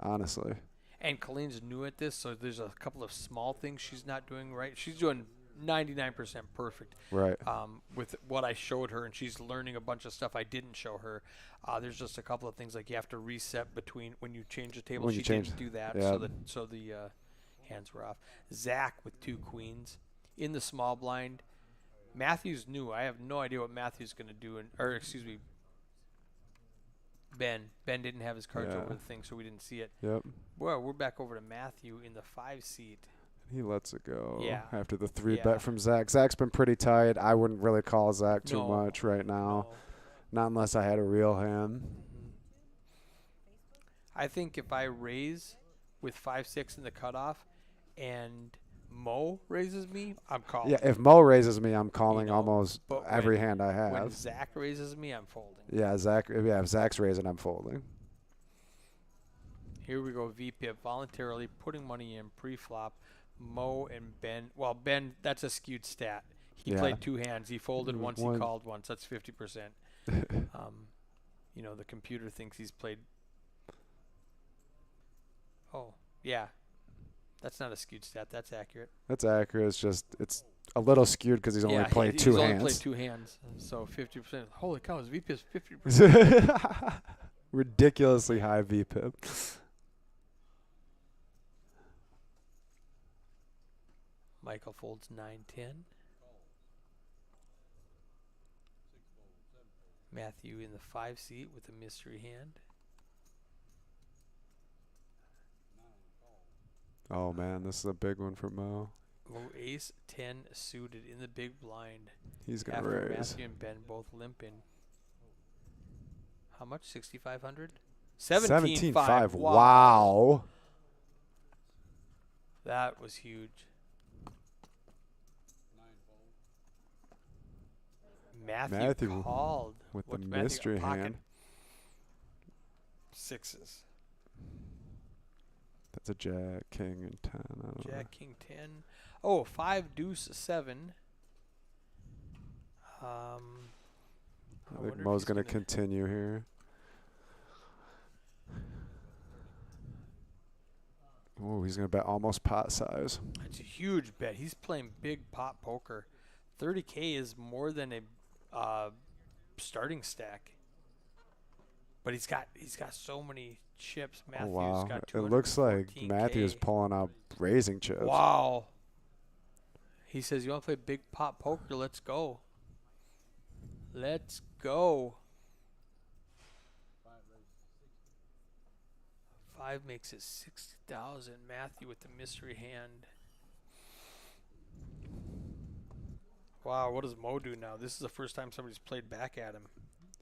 Honestly. And Colleen's new at this, so there's a couple of small things she's not doing right. She's doing 99% perfect Right. with what I showed her, and she's learning a bunch of stuff I didn't show her. There's just a couple of things like you have to reset between when you change the table. When She you change- didn't do that, yeah. so the hands were off. Zach with 2 queens in the small blind. Matthews knew. I have no idea what Matthews going to do. Ben. Ben didn't have his cards Yeah. over the thing, so we didn't see it. Yep. Well, we're back over to Matthew in the 5 seat. He lets it go Yeah. after the 3 Yeah. bet from Zach. Zach's been pretty tight. I wouldn't really call Zach too No. much right now. No. Not unless I had a real hand. I think if I raise with 5-6 in the cutoff and Mo raises me, I'm calling. Yeah, if Mo raises me, I'm calling know, almost but every when- hand I When have. Zach raises me, I'm folding. Yeah, Zach. Yeah, if Zach's raising, I'm folding. Here we go. VPIP voluntarily putting money in pre-flop. Mo and Ben. Well, Ben, that's a skewed stat. He Yeah. played 2 hands. He folded once. He One. called once. That's 50%. The computer thinks he's played. Oh, yeah. That's not a skewed stat. That's accurate. That's accurate. It's a little skewed because he's only yeah, played he's 2 only hands. played 2 hands. So 50%. Holy cow, his VP is 50%. Ridiculously high VPIP. Michael folds 9-10. Matthew in the 5 seat with a mystery hand. Oh man, this is a big one for Mo. Low ace 10 suited in the big blind. He's gonna After raise. Matthew and Ben both limping. How much? 6,500? 17.5. Wow. That was huge. Matthew called with the What's Matthew got? mystery Pocket hand. 6s. That's a Jack, King, and 10. I don't know. Jack, King, 10. Oh, 5, deuce, 7. I wonder think if Mo's he's gonna gonna- continue here. Oh, he's gonna bet almost pot size. That's a huge bet. He's playing big pot poker. 30K is more than a starting stack. But he's got so many chips. Oh Matthew's wow! got It looks like 214K. Matthew's pulling out raising chips. Wow. He says, "You want to play big pot poker? Let's go. Let's go." 5 makes it 60,000. Matthew with the mystery hand. Wow, what does Mo do now? This is the first time somebody's played back at him.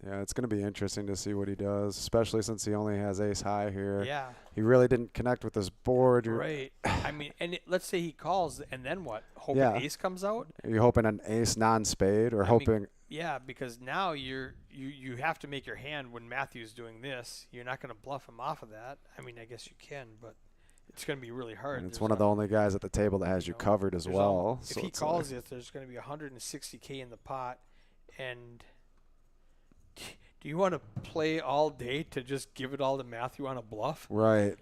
Yeah, it's gonna be interesting to see what he does, especially since he only has ace high here. Yeah, He really didn't connect with his board. right. I mean, let's say he calls, and then what? Hoping Yeah. ace comes out? Are you hoping an ace non-spade, or I mean, hoping? Yeah, because now you have to make your hand when Matthew's doing this. You're not going to bluff him off of that. I mean, I guess you can, but it's going to be really hard. And it's There's one of the only guys at the table that has you know, covered as there's well. if So he it's calls like- it, there's going to be 160K in the pot, and do you want to play all day to just give it all to Matthew on a bluff? right?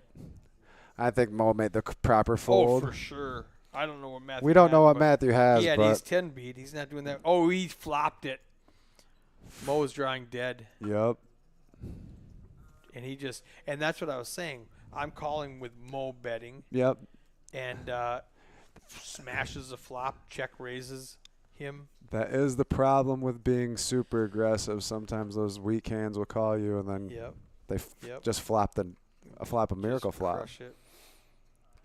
I think Mo made the proper fold. Oh, for sure. I don't know what Matthew. We don't had, know what but Matthew has, He had but ace 10 beat. He's not doing that. Oh, he flopped it. Mo was drawing dead. yep. And that's what I was saying. I'm calling with Mo betting Yep. and smashes the flop, check raises him. That is the problem with being super aggressive. Sometimes those weak hands will call you, and then Yep. they Yep. just flop a miracle Just flop. Crush it.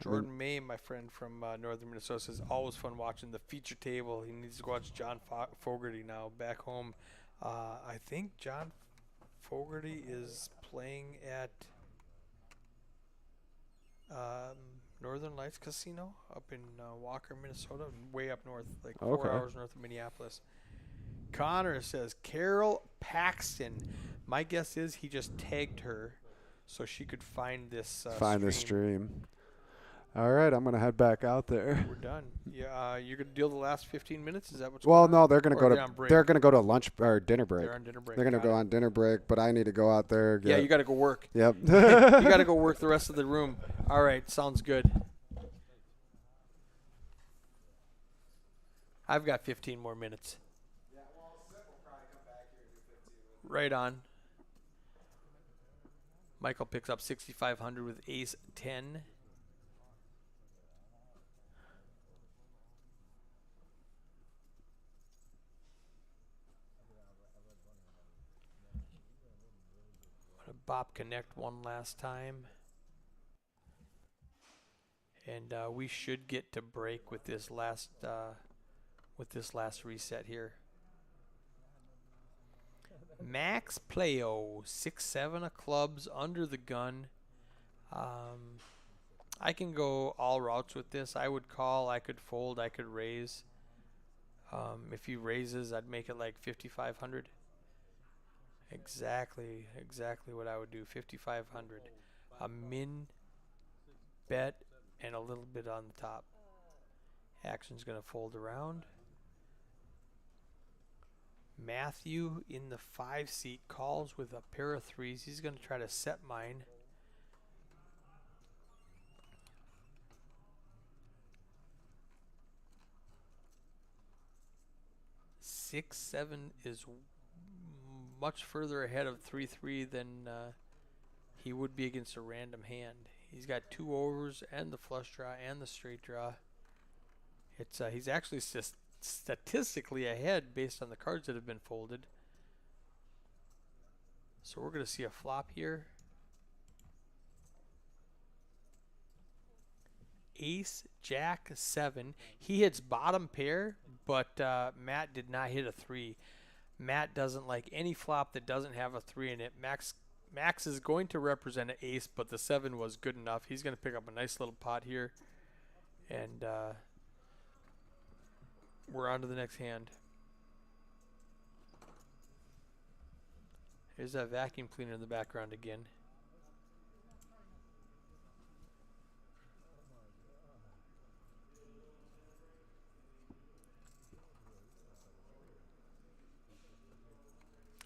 Jordan May, my friend from northern Minnesota, says always fun watching the feature table. He needs to go watch John Fogarty now back home. I think John Fogarty is playing at Northern Lights Casino up in Walker, Minnesota, way up north, like 4 Okay. hours north of Minneapolis. Connor says Carol Paxton. My guess is he just tagged her so she could find this This stream. All right, I'm gonna head back out there. We're done. Yeah, you're gonna deal the last 15 minutes. Is that what's Well, going no, on? they're gonna Or go are they to on break? they're gonna go to lunch or dinner break. They're on dinner break. They're gonna Got go it. on dinner break, but I need to go out there. Yeah, you got to go work. Yep. You got to go work the rest of the room. All right, sounds good. I've got 15 more minutes. Right on. Michael picks up 6,500 with ace 10. Bop Connect one last time. And we should get to break with this last reset here. Max Playo, 6-7 of clubs under the gun. I can go all routes with this. I would call, I could fold, I could raise. If he raises, I'd make it like 5,500. Exactly what I would do. 5,500. A min bet and a little bit on the top. Action's going to fold around. Matthew in the 5 seat calls with a pair of threes. He's going to try to set mine. Six, 7 is much further ahead of 3-3 than he would be against a random hand. He's got 2 overs and the flush draw and the straight draw. It's he's actually statistically ahead based on the cards that have been folded. So we're going to see a flop here. Ace, Jack, 7. He hits bottom pair, but Matt did not hit a 3. Matt doesn't like any flop that doesn't have a 3 in it. Max is going to represent an ace, but the 7 was good enough. He's going to pick up a nice little pot here. And we're on to the next hand. Here's that vacuum cleaner in the background again.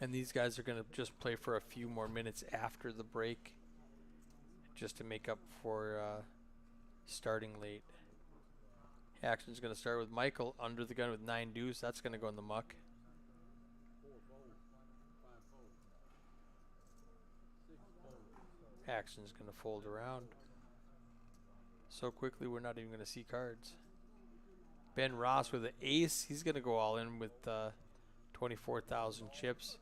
And these guys are going to just play for a few more minutes after the break just to make up for starting late. Action's going to start with Michael under the gun with 9 deuce. That's going to go in the muck. Action's going to fold around. So quickly we're not even going to see cards. Ben Ross with an ace. He's going to go all in with 24,000 chips.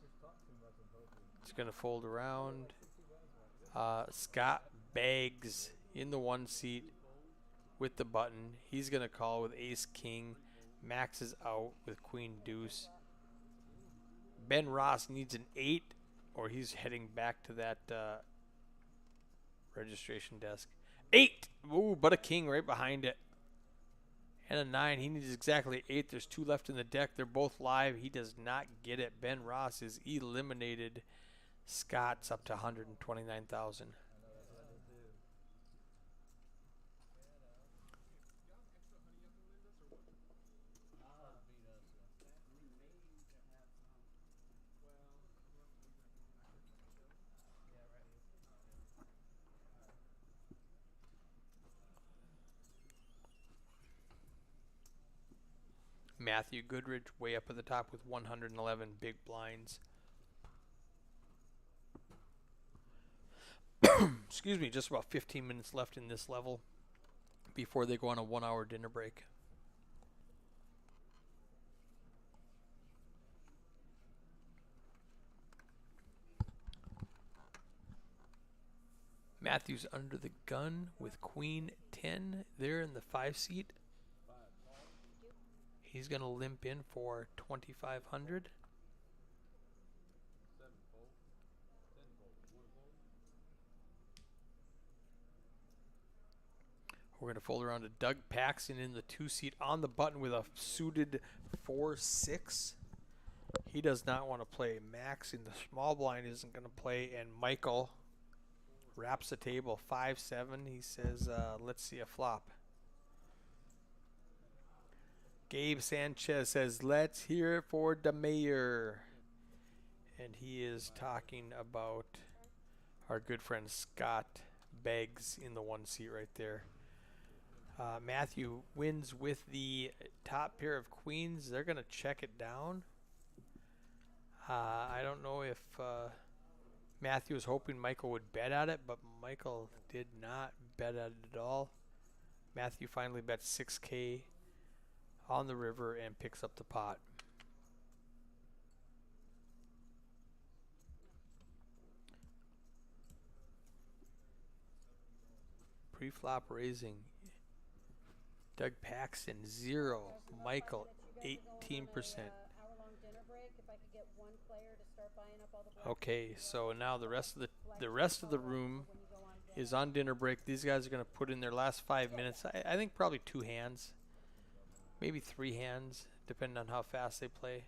It's going to fold around. Scott Baggs in the 1 seat with the button. He's going to call with ace king. Max is out with queen deuce. Ben Ross needs an 8 or he's heading back to that registration desk. 8! Ooh, but a king right behind it. And a 9. He needs exactly 8. There's 2 left in the deck. They're both live. He does not get it. Ben Ross is eliminated. Scott's up to 129,000. Matthew Goodrich way up at the top with 111 big blinds. Excuse me, just about 15 minutes left in this level before they go on a 1-hour dinner break. Matthew's under the gun with queen 10 there in the 5 seat. He's going to limp in for 2,500. We're going to fold around to Doug Paxton in the 2 seat on the button with a suited 4-6. He does not want to play. Max in the small blind isn't going to play. And Michael wraps the table 5-7. He says, let's see a flop. Gabe Sanchez says, let's hear it for the mayor. And he is talking about our good friend Scott Beggs in the 1 seat right there. Matthew wins with the top pair of queens. They're going to check it down. I don't know if Matthew was hoping Michael would bet at it, but Michael did not bet at it at all. Matthew finally bets 6K on the river and picks up the pot. Pre-flop raising. Doug Paxton 0. Michael 18%. Hour-long dinner break. If I could get one player to start buying up all the Okay, so now the rest of the room is on dinner break. These guys are going to put in their last 5 minutes. I think probably 2 hands, maybe 3 hands, depending on how fast they play.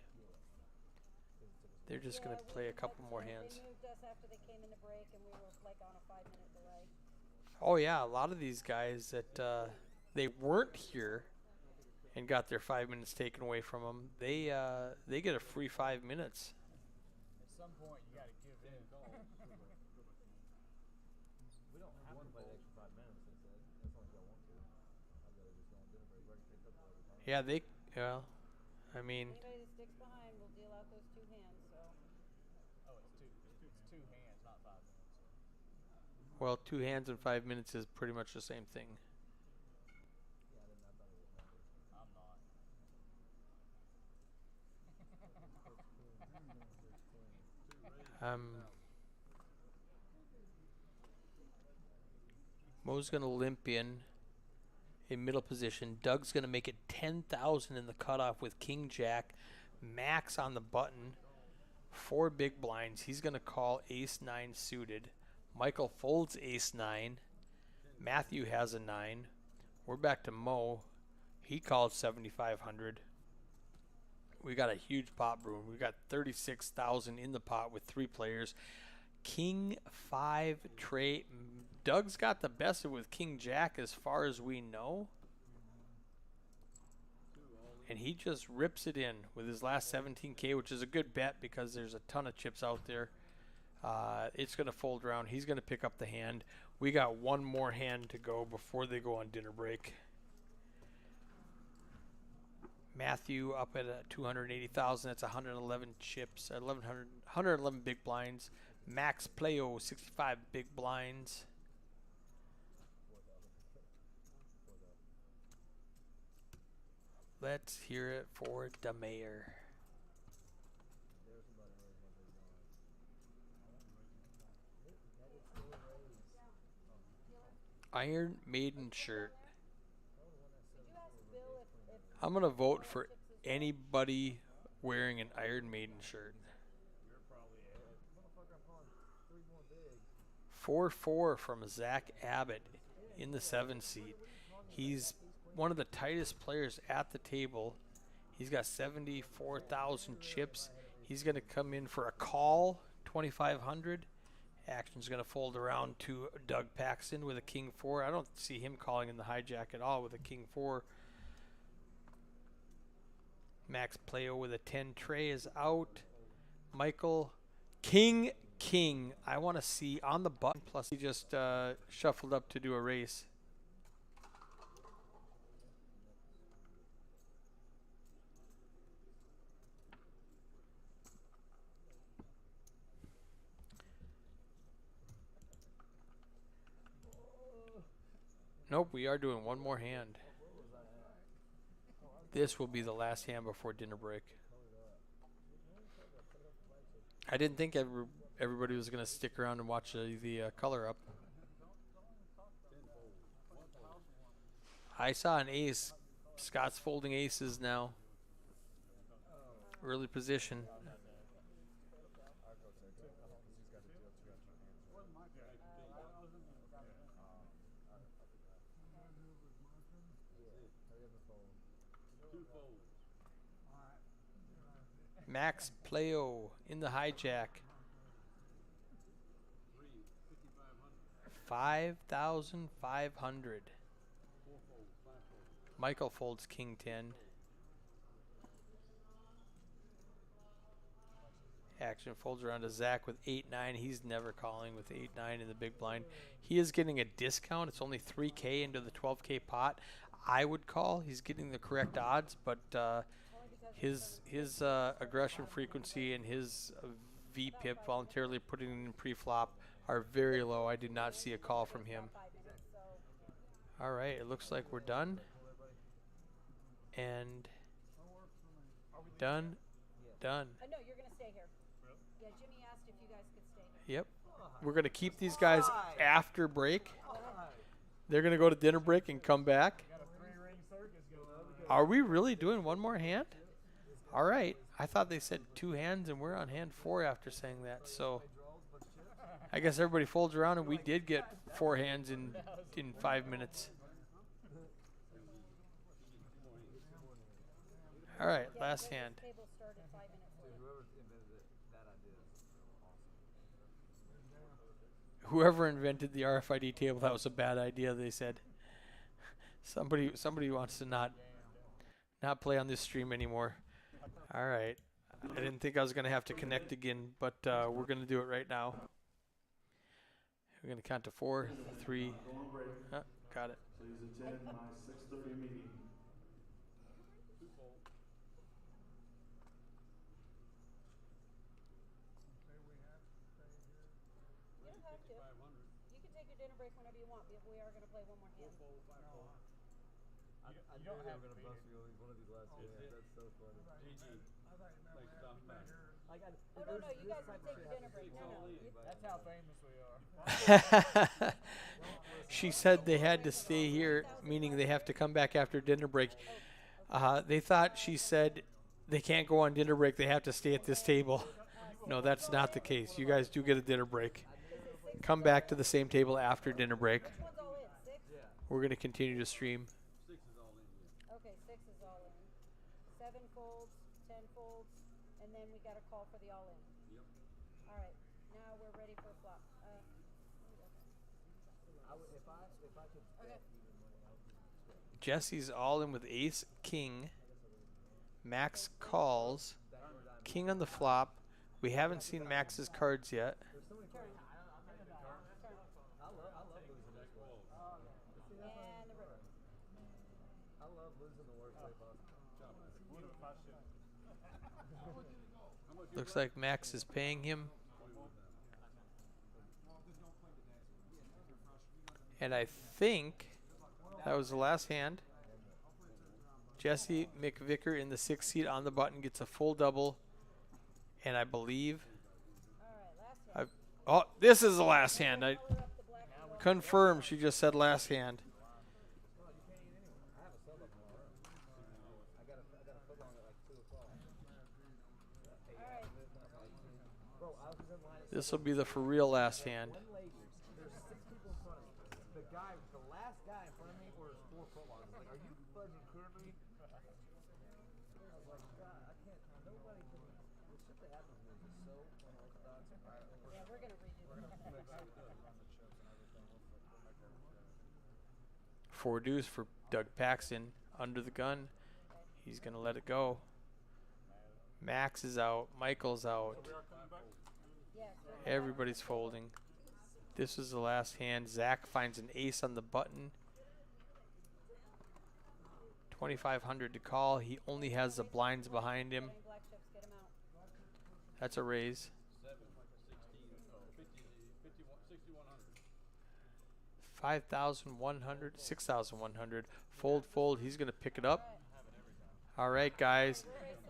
They're just going to play a couple more hands. They moved us after they came into break, and we were like on a 5-minute delay. Oh yeah, a lot of these guys that they weren't here and got their 5 minutes taken away from them. They get a free 5 minutes. At some point, you got to give in. We don't have to play the extra 5 minutes. That's only if y'all want to. I'd rather just go on dinner break. We already picked up all the time. Yeah, well, I mean, Anybody that sticks behind will deal out those 2 hands. So Oh, it's two hands, not 5 minutes. well, 2 hands and 5 minutes is pretty much the same thing. I'm not. Mo's gonna limp in middle position. Doug's gonna make it 10,000 in the cutoff with King Jack. Max on the button. 4 big blinds. He's gonna call Ace 9 suited. Michael folds Ace 9. Matthew has a 9. We're back to Mo. He called 7,500. We got a huge pot room. We got 36,000 in the pot with 3 players. King 5 Trey. Doug's got the best of it with King Jack as far as we know. And he just rips it in with his last 17K, which is a good bet because there's a ton of chips out there. It's going to fold around. He's going to pick up the hand. We got one more hand to go before they go on dinner break. Matthew up at 280,000. That's 111 chips, 111 big blinds. Max Playo 65 big blinds. Let's hear it for the mayor. Iron Maiden shirt. I'm going to vote for anybody wearing an Iron Maiden shirt. 4-4 from Zach Abbott in the 7 seat. He's one of the tightest players at the table. He's got 74,000 chips. He's going to come in for a call, 2,500. Action's going to fold around to Doug Paxton with a King 4. I don't see him calling in the hijack at all with a King 4. Max Playo with a 10 tray is out. Michael King. I want to see on the button. Plus he just shuffled up to do a race. Nope, we are doing one more hand. This will be the last hand before dinner break. I didn't think everybody was going to stick around and watch the color up. I saw an ace. Scott's folding aces now. Early position. Max Playo in the hijack. 5,500. Michael folds King 10. Action folds around to Zach with 8-9. He's never calling with 8-9 in the big blind. He is getting a discount. It's only 3K into the 12K pot. I would call. He's getting the correct odds, but his aggression frequency and his VPIP voluntarily putting in pre-flop are very low. I did not see a call from him. All right, it looks like we're done. And done. no, you're gonna stay here. Yeah, Jimmy asked if you guys could stay here. Yep. We're going to keep these guys after break. They're going to go to dinner break and come back. Got a 3-ring circus going on. Are we really doing one more hand? All right. I thought they said 2 hands, and we're on hand 4 after saying that. So I guess everybody folds around, and we did get 4 hands in 5 minutes. All right, last hand. Table started 5 minutes later. Whoever invented it, that idea is awesome. Whoever invented the RFID table, that was a bad idea, they said. Somebody wants to not play on this stream anymore. All right. I didn't think I was going to have to connect again, but we're going to do it right now. We're going to count to 4, 3. Got it. Please attend my 6:30 meeting. You don't have to. You can take your dinner break whenever you want, but we are going to play one more hand. I You knew don't they have were to gonna be bust me on one of these last games. That's so funny. I got. Oh, no, you guys can take your dinner break. No. That's how famous we are. She said they had to stay here, meaning they have to come back after dinner break. They thought she said they can't go on dinner break. They have to stay at this table. No, that's not the case. You guys do get a dinner break. Come back to the same table after dinner break. Which one's all in? 6? We're going to continue to stream. Okay, 6 is all in. 7 folds, 10 folds, and then we got a call for the all in. Yep. All right, now we're ready for a flop. If I could bet even money, I would just Jesse's all in with ace, king. Max calls. King on the flop. We haven't seen Max's cards yet. I love losing this way. And the river. I love losing the worst way possible. Looks like Max is paying him. And I think that was the last hand. Jesse McVicker in the 6th seat on the button gets a full double. And I believe... Oh, this is the last hand. I confirm she just said last hand. This will be the for real last hand. There's 6 people in front of me. The last guy in front of me orders 4 footlongs. I was like, are you fudging clear me? I was like, God, I can't. Nobody can. The shit that happens to me is just so unorthodox. Yeah, we're going to redo that. 4 deuce for Doug Paxton under the gun. He's going to let it go. Max is out. Michael's out. Everybody's folding. This is the last hand. Zach finds an ace on the button. 2,500 to call. He only has the blinds behind him. That's a raise. 5,100, 6,100. Fold, fold. He's going to pick it up. All right, guys.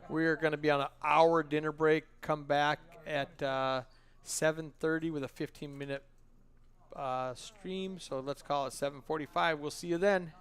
We are going to be on an hour dinner break. Come back at 7:30 with a 15-minute stream. So let's call it 7:45. We'll see you then.